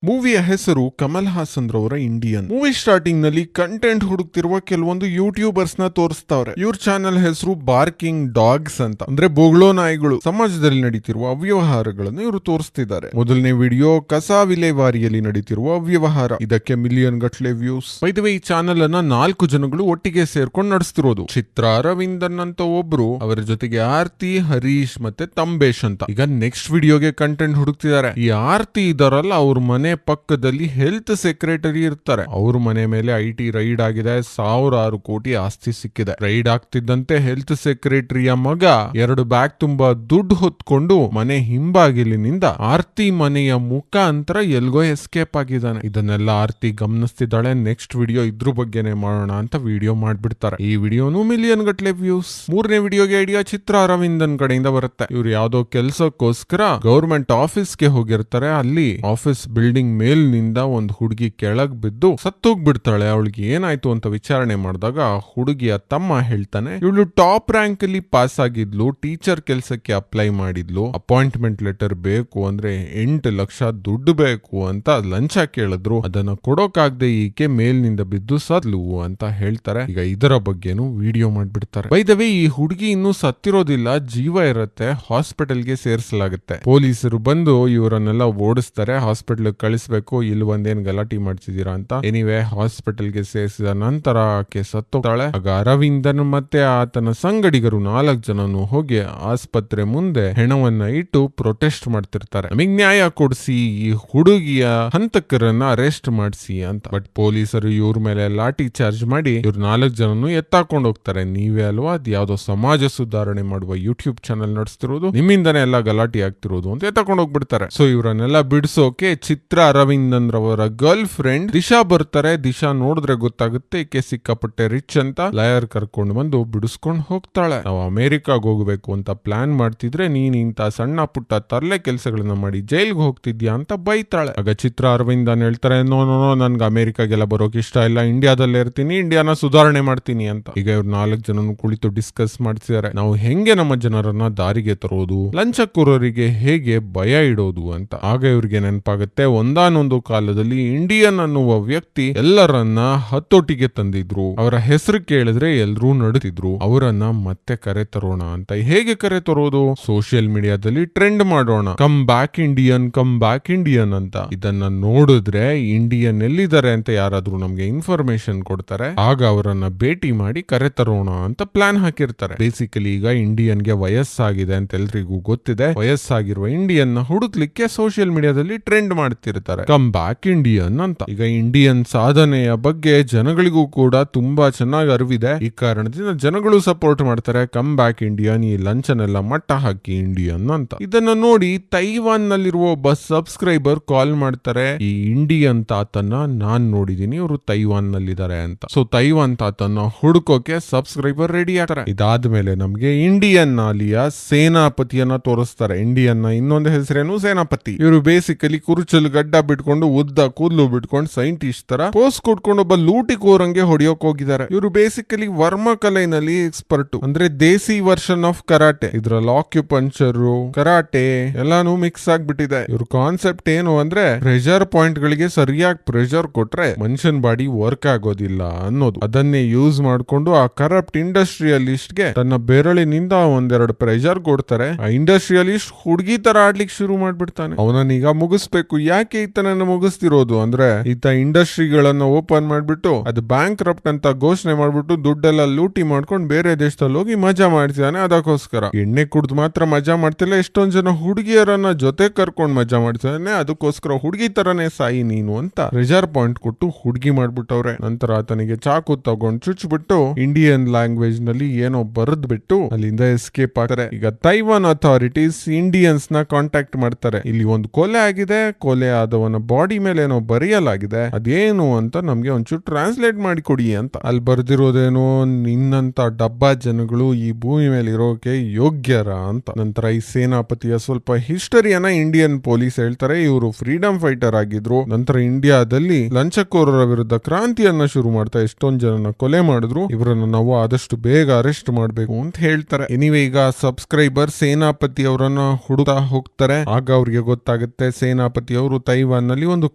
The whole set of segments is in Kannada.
ಮೂವಿಯ ಹೆಸರು ಕಮಲ್ ಹಾಸನ್ ರವರ ಇಂಡಿಯನ್. ಮೂವಿ ಸ್ಟಾರ್ಟಿಂಗ್ ನಲ್ಲಿ ಕಂಟೆಂಟ್ ಹುಡುಕ್ತಿರುವ ಕೆಲವೊಂದು ಯೂಟ್ಯೂಬರ್ಸ್ ನ ತೋರಿಸ್ತಾವ್ರೆ. ಇವ್ರ ಚಾನೆಲ್ ಹೆಸರು ಬಾರ್ಕಿಂಗ್ ಡಾಗ್ಸ್ ಅಂತ, ಅಂದ್ರೆ ಬೊಗಳೋ ನಾಯಿಗಳು. ಸಮಾಜದಲ್ಲಿ ನಡೀತಿರುವ ಅವ್ಯವಹಾರಗಳನ್ನು ಇವರು ತೋರಿಸ್ತಿದ್ದಾರೆ. ಮೊದಲನೇ ವಿಡಿಯೋ ಕಸ ವಿಲೇವಾರಿಯಲ್ಲಿ ನಡೀತಿರುವ ಅವ್ಯವಹಾರ. ಇದಕ್ಕೆ ಮಿಲಿಯನ್ ಗಟ್ಲೆ ವ್ಯೂಸ್. ವೈದ್ಯವೇ ಈ ಚಾನೆಲ್ ಅನ್ನ 4 ಜನಗಳು ಒಟ್ಟಿಗೆ ಸೇರ್ಕೊಂಡು ನಡೆಸ್ತಿರೋದು. ಚಿತ್ರ ಅರವಿಂದನ್ ಅಂತ ಒಬ್ರು, ಅವರ ಜೊತೆಗೆ ಆರ್ತಿ, ಹರೀಶ್ ಮತ್ತೆ ತಂಬೇಶ್ ಅಂತ. ಈಗ ನೆಕ್ಸ್ಟ್ ವಿಡಿಯೋಗೆ ಕಂಟೆಂಟ್ ಹುಡುಕ್ತಿದ್ದಾರೆ. ಈ ಆರ್ತಿ ಇದರಲ್ಲ, ಅವ್ರ ಮನೆ ಪಕ್ಕದಲ್ಲಿ ಹೆಲ್ತ್ ಸೆಕ್ರೆಟರಿ ಇರ್ತಾರೆ. ಅವ್ರ ಮನೆ ಮೇಲೆ IT ರೈಡ್ ಆಗಿದೆ. 1000 ಕೋಟಿ ಆಸ್ತಿ ಸಿಕ್ಕಿದೆ. ರೈಡ್ ಆಗ್ತಿದ್ದಂತೆ ಹೆಲ್ತ್ ಸೆಕ್ರೆಟರಿಯ ಮಗ 2 ಬ್ಯಾಗ್ ತುಂಬಾ ದುಡ್ಡು ಹೊತ್ಕೊಂಡು ಮನೆ ಹಿಂಬಾಗಿಲಿನಿಂದ ಆರ್ತಿ ಮನೆಯ ಮುಖಾಂತರ ಎಲ್ಗೋ ಎಸ್ಕೇಪ್ ಆಗಿದ್ದಾನೆ. ಇದನ್ನೆಲ್ಲ ಆರ್ತಿ ಗಮನಿಸ್ತಿದ್ದಾಳೆ. ನೆಕ್ಸ್ಟ್ ವಿಡಿಯೋ ಇದ್ರ ಬಗ್ಗೆನೆ ಮಾಡೋಣ ಅಂತ ವಿಡಿಯೋ ಮಾಡ್ಬಿಡ್ತಾರೆ. ಈ ವಿಡಿಯೋನು ಮಿಲಿಯನ್ ಗಟ್ಲೆ ವ್ಯೂಸ್. ಮೂರನೇ ವಿಡಿಯೋಗೆ ಐಡಿಯಾ ಚಿತ್ರ ಅರವಿಂದನ್ ಕಡೆಯಿಂದ ಬರುತ್ತೆ. ಇವ್ರು ಯಾವ್ದೋ ಕೆಲ್ಸಕ್ಕೋಸ್ಕರ ಗವರ್ಮೆಂಟ್ ಆಫೀಸ್ಗೆ ಹೋಗಿರ್ತಾರೆ. ಅಲ್ಲಿ ಆಫೀಸ್ ಬಿಲ್ಡಿಂಗ್ ಮೇಲ್ನಿಂದ ಒಂದು ಹುಡುಗಿ ಕೆಳಗ್ ಬಿದ್ದು ಸತ್ತೋಗ್ಬಿಡ್ತಾಳೆ. ಅವಳಿಗೆ ಏನಾಯ್ತು ಅಂತ ವಿಚಾರಣೆ ಮಾಡಿದಾಗ ಹುಡುಗಿಯ ತಮ್ಮ ಹೇಳ್ತಾನೆ, ಇವಳು ಟಾಪ್ ರ್ಯಾಂಕ್ ಅಲ್ಲಿ ಪಾಸ್ ಆಗಿದ್ಲು, ಟೀಚರ್ ಕೆಲ್ಸಕ್ಕೆ ಅಪ್ಲೈ ಮಾಡಿದ್ಲು, ಅಪಾಯಿಂಟ್ಮೆಂಟ್ ಲೆಟರ್ ಬೇಕು ಅಂದ್ರೆ 8 ಲಕ್ಷ ದುಡ್ಡು ಬೇಕು ಅಂತ ಲಂಚ ಕೇಳಿದ್ರು, ಅದನ್ನ ಕೊಡೋಕಾಗ್ದೆ ಈಕೆ ಮೇಲ್ನಿಂದ ಬಿದ್ದು ಸದ್ಲು ಅಂತ ಹೇಳ್ತಾರೆ. ಈಗ ಇದರ ಬಗ್ಗೆನು ವಿಡಿಯೋ ಮಾಡ್ಬಿಡ್ತಾರೆ. ಬೈ ದ ವೇ, ಈ ಹುಡುಗಿ ಇನ್ನೂ ಸತ್ತಿರೋದಿಲ್ಲ, ಜೀವ ಇರುತ್ತೆ. ಹಾಸ್ಪಿಟಲ್ಗೆ ಸೇರಿಸಲಾಗುತ್ತೆ. ಪೊಲೀಸರು ಬಂದು ಇವರನ್ನೆಲ್ಲ ಓಡಿಸ್ತಾರೆ. ಹಾಸ್ಪಿಟಲ್ ಕಳಿಸ್ಬೇಕು, ಇಲ್ಲಿ ಒಂದೇನ್ ಗಲಾಟಿ ಮಾಡ್ತಿದ್ದೀರಾ ಅಂತ. ಎನಿವೆ, ಹಾಸ್ಪಿಟಲ್ಗೆ ಸೇರಿಸಿದ ನಂತರ ಆಕೆ ಸತ್ತೋಗ್ತಾಳೆ. ಆಗ ಅರವಿಂದನ್ ಮತ್ತೆ ಆತನ ಸಂಗಡಿಗರು 4 ಜನನು ಹೋಗಿ ಆಸ್ಪತ್ರೆ ಮುಂದೆ ಹೆಣವನ್ನ ಇಟ್ಟು ಪ್ರೊಟೆಸ್ಟ್ ಮಾಡ್ತಿರ್ತಾರೆ. ನಮಗ್ ನ್ಯಾಯ ಕೊಡಿಸಿ, ಈ ಹುಡುಗಿಯ ಹಂತಕರನ್ನ ಅರೆಸ್ಟ್ ಮಾಡಿಸಿ ಅಂತ. ಬಟ್ ಪೊಲೀಸರು ಇವ್ರ ಮೇಲೆ ಲಾಠಿ ಚಾರ್ಜ್ ಮಾಡಿ ಇವ್ರ 4 ಜನನು ಎತ್ತಾಕೊಂಡು ಹೋಗ್ತಾರೆ. ನೀವೇ ಅಲ್ವಾ ಅದ್ ಯಾವ್ದೋ ಸಮಾಜ ಸುಧಾರಣೆ ಮಾಡುವ ಯೂಟ್ಯೂಬ್ ಚಾನೆಲ್ ನಡೆಸ್ತಿರೋದು, ನಿಮ್ಮಿಂದನೇ ಎಲ್ಲ ಗಲಾಟಿ ಆಗ್ತಿರೋದು ಅಂತ ಎತ್ತಾಕೊಂಡು ಹೋಗ್ಬಿಡ್ತಾರೆ. ಸೊ ಇವರನ್ನೆಲ್ಲ ಬಿಡಿಸೋಕೆ ಚಿತ್ರ ಅರವಿಂದನ್ ರವರ ಗರ್ಲ್ ಫ್ರೆಂಡ್ ದಿಶಾ ಬರ್ತಾರೆ. ದಿಶಾ ನೋಡಿದ್ರೆ ಗೊತ್ತಾಗುತ್ತೆ ಈಕೆ ಸಿಕ್ಕಾಪಟ್ಟೆ ರಿಚ್ ಅಂತ. ಲಾಯರ್ ಕರ್ಕೊಂಡು ಬಂದು ಬಿಡಿಸ್ಕೊಂಡು ಹೋಗ್ತಾಳೆ. ನಾವು ಅಮೆರಿಕಾಗ್ ಹೋಗ್ಬೇಕು ಅಂತ ಪ್ಲಾನ್ ಮಾಡ್ತಿದ್ರೆ ನೀನ್ ಇಂತ ಸಣ್ಣ ಪುಟ್ಟ ತರ್ಲೆ ಕೆಲಸಗಳನ್ನ ಮಾಡಿ ಜೈಲ್ಗೆ ಹೋಗ್ತಿದ್ಯಾ ಅಂತ ಬೈತಾಳೆ. ಆಗ ಚಿತ್ರ ಅರವಿಂದನ್ ಹೇಳ್ತಾರೆ, ನೋ ನನ್ಗೆ ಅಮೆರಿಕಾಗೆಲ್ಲ ಬರೋಕ್ ಇಷ್ಟ ಇಲ್ಲ, ಇಂಡಿಯಾದಲ್ಲೇ ಇರ್ತೀನಿ, ಇಂಡಿಯಾನ ಸುಧಾರಣೆ ಮಾಡ್ತೀನಿ ಅಂತ. ಈಗ ಇವ್ರು 4 ಜನನು ಕುಳಿತು ಡಿಸ್ಕಸ್ ಮಾಡ್ತಿದ್ದಾರೆ, ನಾವು ಹೆಂಗೆ ನಮ್ಮ ಜನರನ್ನ ದಾರಿಗೆ ತರೋದು, ಲಂಚಕೋರರಿಗೆ ಹೇಗೆ ಭಯ ಇಡೋದು ಅಂತ. ಆಗ ಇವ್ರಿಗೆ ನೆನಪಾಗುತ್ತೆ, ಒಂದಾನೊಂದು ಕಾಲದಲ್ಲಿ ಇಂಡಿಯನ್ ಅನ್ನುವ ವ್ಯಕ್ತಿ ಎಲ್ಲರನ್ನ ಹತ್ತೊಟ್ಟಿಗೆ ತಂದಿದ್ರು. ಅವರ ಹೆಸರು ಕೇಳಿದ್ರೆ ಎಲ್ರೂ ನಡುತ್ತಿದ್ರು. ಅವರನ್ನ ಮತ್ತೆ ಕರೆ ತರೋಣ ಅಂತ. ಹೇಗೆ ಕರೆ ತರೋದು? ಸೋಷಿಯಲ್ ಮೀಡಿಯಾದಲ್ಲಿ ಟ್ರೆಂಡ್ ಮಾಡೋಣ, ಕಮ್ ಬ್ಯಾಕ್ ಇಂಡಿಯನ್ ಅಂತ. ಇದನ್ನ ನೋಡಿದ್ರೆ ಇಂಡಿಯನ್ ಎಲ್ಲಿದ್ದಾರೆ ಅಂತ ಯಾರಾದ್ರೂ ನಮ್ಗೆ ಇನ್ಫಾರ್ಮೇಶನ್ ಕೊಡ್ತಾರೆ. ಆಗ ಅವರನ್ನ ಭೇಟಿ ಮಾಡಿ ಕರೆ ತರೋಣ ಅಂತ ಪ್ಲಾನ್ ಹಾಕಿರ್ತಾರೆ. ಬೇಸಿಕಲಿ ಈಗ ಇಂಡಿಯನ್ಗೆ ವಯಸ್ಸಾಗಿದೆ ಅಂತ ಎಲ್ರಿಗೂ ಗೊತ್ತಿದೆ. ವಯಸ್ಸಾಗಿರುವ ಇಂಡಿಯನ್ ನ ಹುಡುಕ್ಲಿಕ್ಕೆ ಸೋಷಿಯಲ್ ಮೀಡಿಯಾದಲ್ಲಿ ಟ್ರೆಂಡ್ ಮಾಡ್ತಿರ್ತಾರೆ, ಕಮ್ ಬ್ಯಾಕ್ ಇಂಡಿಯನ್ ಅಂತ. ಈಗ ಇಂಡಿಯನ್ ಸಾಧನೆಯ ಬಗ್ಗೆ ಜನಗಳಿಗೂ ಕೂಡ ತುಂಬಾ ಚೆನ್ನಾಗಿ ಅರಿವಿದೆ. ಈ ಕಾರಣದಿಂದ ಜನಗಳು ಸಪೋರ್ಟ್ ಮಾಡ್ತಾರೆ, ಕಮ್ ಬ್ಯಾಕ್ ಇಂಡಿಯನ್, ಈ ಲಂಚನೆಲ್ಲ ಮಟ್ಟ ಹಾಕಿ ಇಂಡಿಯನ್ ಅಂತ. ಇದನ್ನ ನೋಡಿ ತೈವಾನ್ ನಲ್ಲಿರುವ ಒಬ್ಬ ಸಬ್ಸ್ಕ್ರೈಬರ್ ಕಾಲ್ ಮಾಡ್ತಾರೆ, ಈ ಇಂಡಿಯನ್ ತಾತನ್ನ ನಾನ್ ನೋಡಿದೀನಿ, ಇವರು ತೈವಾನ್ ನಲ್ಲಿದ್ದಾರೆ ಅಂತ. ಸೊ ತೈವಾನ್ ತಾತನ್ನ ಹುಡುಕೋಕೆ ಸಬ್ಸ್ಕ್ರೈಬರ್ ರೆಡಿ ಆಗ್ತಾರೆ. ಇದಾದ್ಮೇಲೆ ನಮ್ಗೆ ಇಂಡಿಯನ್ ಅಲಿಯ ಸೇನಾಪತಿಯನ್ನ ತೋರಿಸ್ತಾರೆ. ಇಂಡಿಯನ್ ನ ಇನ್ನೊಂದು ಹೆಸರೇನು ಸೇನಾಪತಿ. ಇವರು ಬೇಸಿಕಲಿ ಕುರುಚಲು ಗಡ್ಡ ಬಿಟ್ಕೊಂಡು ಉದ್ದ ಕೂದಲು ಬಿಟ್ಕೊಂಡು ಸೈಂಟಿಸ್ಟ್ ತರ ಪೋಸ್ ಕೊಟ್ಕೊಂಡು ಒಬ್ಬ ಲೂಟಿ ಕೋರಂಗೆ ಹೊಡಿಯೋಕ್ ಹೋಗಿದ್ದಾರೆ. ಇವರು ಬೇಸಿಕಲಿ ವರ್ಮ ಕಲೆನಲ್ಲಿ ಎಕ್ಸ್ಪರ್ಟ್, ಅಂದ್ರೆ ದೇಸಿ ವರ್ಷನ್ ಆಫ್ ಕರಾಟೆ. ಇದ್ರಲ್ಲಿ ಆಕ್ಯುಪಂಚರ್, ಕರಾಟೆ ಎಲ್ಲಾನು ಮಿಕ್ಸ್ ಆಗ್ಬಿಟ್ಟಿದೆ. ಇವ್ರ ಕಾನ್ಸೆಪ್ಟ್ ಏನು ಅಂದ್ರೆ, ಪ್ರೆಷರ್ ಪಾಯಿಂಟ್ ಗಳಿಗೆ ಸರಿಯಾಗಿ ಪ್ರೆಷರ್ ಕೊಟ್ರೆ ಮನುಷ್ಯನ್ ಬಾಡಿ ವರ್ಕ್ ಆಗೋದಿಲ್ಲ ಅನ್ನೋದು. ಅದನ್ನೇ ಯೂಸ್ ಮಾಡ್ಕೊಂಡು ಆ ಕರಪ್ಟ್ ಇಂಡಸ್ಟ್ರಿಯಲಿಸ್ಟ್ ಗೆ ತನ್ನ ಬೆರಳಿನಿಂದ 1-2 ಪ್ರೆಷರ್ ಕೊಡ್ತಾರೆ. ಆ ಇಂಡಸ್ಟ್ರಿಯಲಿಸ್ಟ್ ಹುಡುಗಿ ತರ ಆಡ್ಲಿಕ್ಕೆ ಶುರು ಮಾಡ್ಬಿಡ್ತಾನೆ. ಅವನನ್ನೀಗ ಮುಗಿಸ್ಬೇಕು. ಯಾಕೆ ಈತನನ್ನು ಮುಗಿಸ್ತಿರೋದು ಅಂದ್ರೆ, ಈತ ಇಂಡಸ್ಟ್ರಿಗಳನ್ನ ಓಪನ್ ಮಾಡ್ಬಿಟ್ಟು ಅದು ಬ್ಯಾಂಕ್ ರಪ್ಟ್ ಅಂತ ಘೋಷಣೆ ಮಾಡ್ಬಿಟ್ಟು ದುಡ್ಡೆಲ್ಲ ಲೂಟಿ ಮಾಡ್ಕೊಂಡು ಬೇರೆ ದೇಶದಲ್ಲಿ ಹೋಗಿ ಮಜಾ ಮಾಡ್ತಿದ್ದಾನೆ. ಅದಕ್ಕೋಸ್ಕರ ಎಣ್ಣೆ ಕುಡ್ದು ಮಾತ್ರ ಮಜಾ ಮಾಡ್ತಿಲ್ಲ, ಎಷ್ಟೊಂದ್ ಜನ ಹುಡುಗಿಯರನ್ನ ಜೊತೆ ಕರ್ಕೊಂಡ್ ಮಜಾ ಮಾಡ್ತಿದ್ದಾನೆ. ಅದಕ್ಕೋಸ್ಕರ ಹುಡುಗಿ ತರನೇ ಸಾಯಿ ನೀನು ಅಂತ ಪ್ರೆಷರ್ ಪಾಯಿಂಟ್ ಕೊಟ್ಟು ಹುಡುಗಿ ಮಾಡ್ಬಿಟ್ಟವ್ರೆ. ನಂತರ ಆತನಿಗೆ ಚಾಕು ತಗೊಂಡು ಚುಚ್ಬಿಟ್ಟು ಇಂಡಿಯನ್ ಲ್ಯಾಂಗ್ವೇಜ್ ನಲ್ಲಿ ಏನೋ ಬರೆದ್ ಬಿಟ್ಟು ಅಲ್ಲಿಂದ ಎಸ್ಕೇಪ್ ಆಗ್ತಾರೆ. ಈಗ ತೈವಾನ್ ಅಥಾರಿಟೀಸ್ ಇಂಡಿಯನ್ಸ್ ನ ಕಾಂಟ್ಯಾಕ್ಟ್ ಮಾಡ್ತಾರೆ. ಇಲ್ಲಿ ಒಂದು ಕೊಲೆ ಆಗಿದೆ, ಕೊಲೆ ಆದವನ ಬಾಡಿ ಮೇಲೆ ಏನೋ ಬರೆಯಲಾಗಿದೆ, ಅದೇನು ಅಂತ ನಮ್ಗೆ ಒಂಚೂರು ಟ್ರಾನ್ಸ್ಲೇಟ್ ಮಾಡಿ ಕೊಡಿ ಅಂತ. ಅಲ್ಲಿ ಬರ್ದಿರೋದೇನೋ, ನಿನ್ನಂತ ಡಬ್ಬಾ ಜನಗಳು ಈ ಭೂಮಿ ಮೇಲೆ ಇರೋಕೆ ಯೋಗ್ಯರ ಅಂತ. ನಂತರ ಈ ಸೇನಾಪತಿಯ ಸ್ವಲ್ಪ ಹಿಸ್ಟರಿಯನ್ನ ಇಂಡಿಯನ್ ಪೊಲೀಸ್ ಹೇಳ್ತಾರೆ. ಇವರು ಫ್ರೀಡಮ್ ಫೈಟರ್ ಆಗಿದ್ರು. ನಂತರ ಇಂಡಿಯಾದಲ್ಲಿ ಲಂಚಕೋರರ ವಿರುದ್ಧ ಕ್ರಾಂತಿಯನ್ನ ಶುರು ಮಾಡ್ತಾ ಎಷ್ಟೊಂದ್ ಜನನ ಕೊಲೆ ಮಾಡಿದ್ರು. ಇವರನ್ನ ನಾವು ಆದಷ್ಟು ಬೇಗ ಅರೆಸ್ಟ್ ಮಾಡ್ಬೇಕು ಅಂತ ಹೇಳ್ತಾರೆ. ಎನಿವೆ, ಈಗ ಸಬ್ಸ್ಕ್ರೈಬರ್ ಸೇನಾಪತಿ ಅವರನ್ನ ಹುಡುಕ್ತಾ ಹೋಗ್ತಾರೆ. ಆಗ ಅವ್ರಿಗೆ ಗೊತ್ತಾಗುತ್ತೆ ಸೇನಾಪತಿ ಅವರು ತೈವಾನ್ ನಲ್ಲಿ ಒಂದು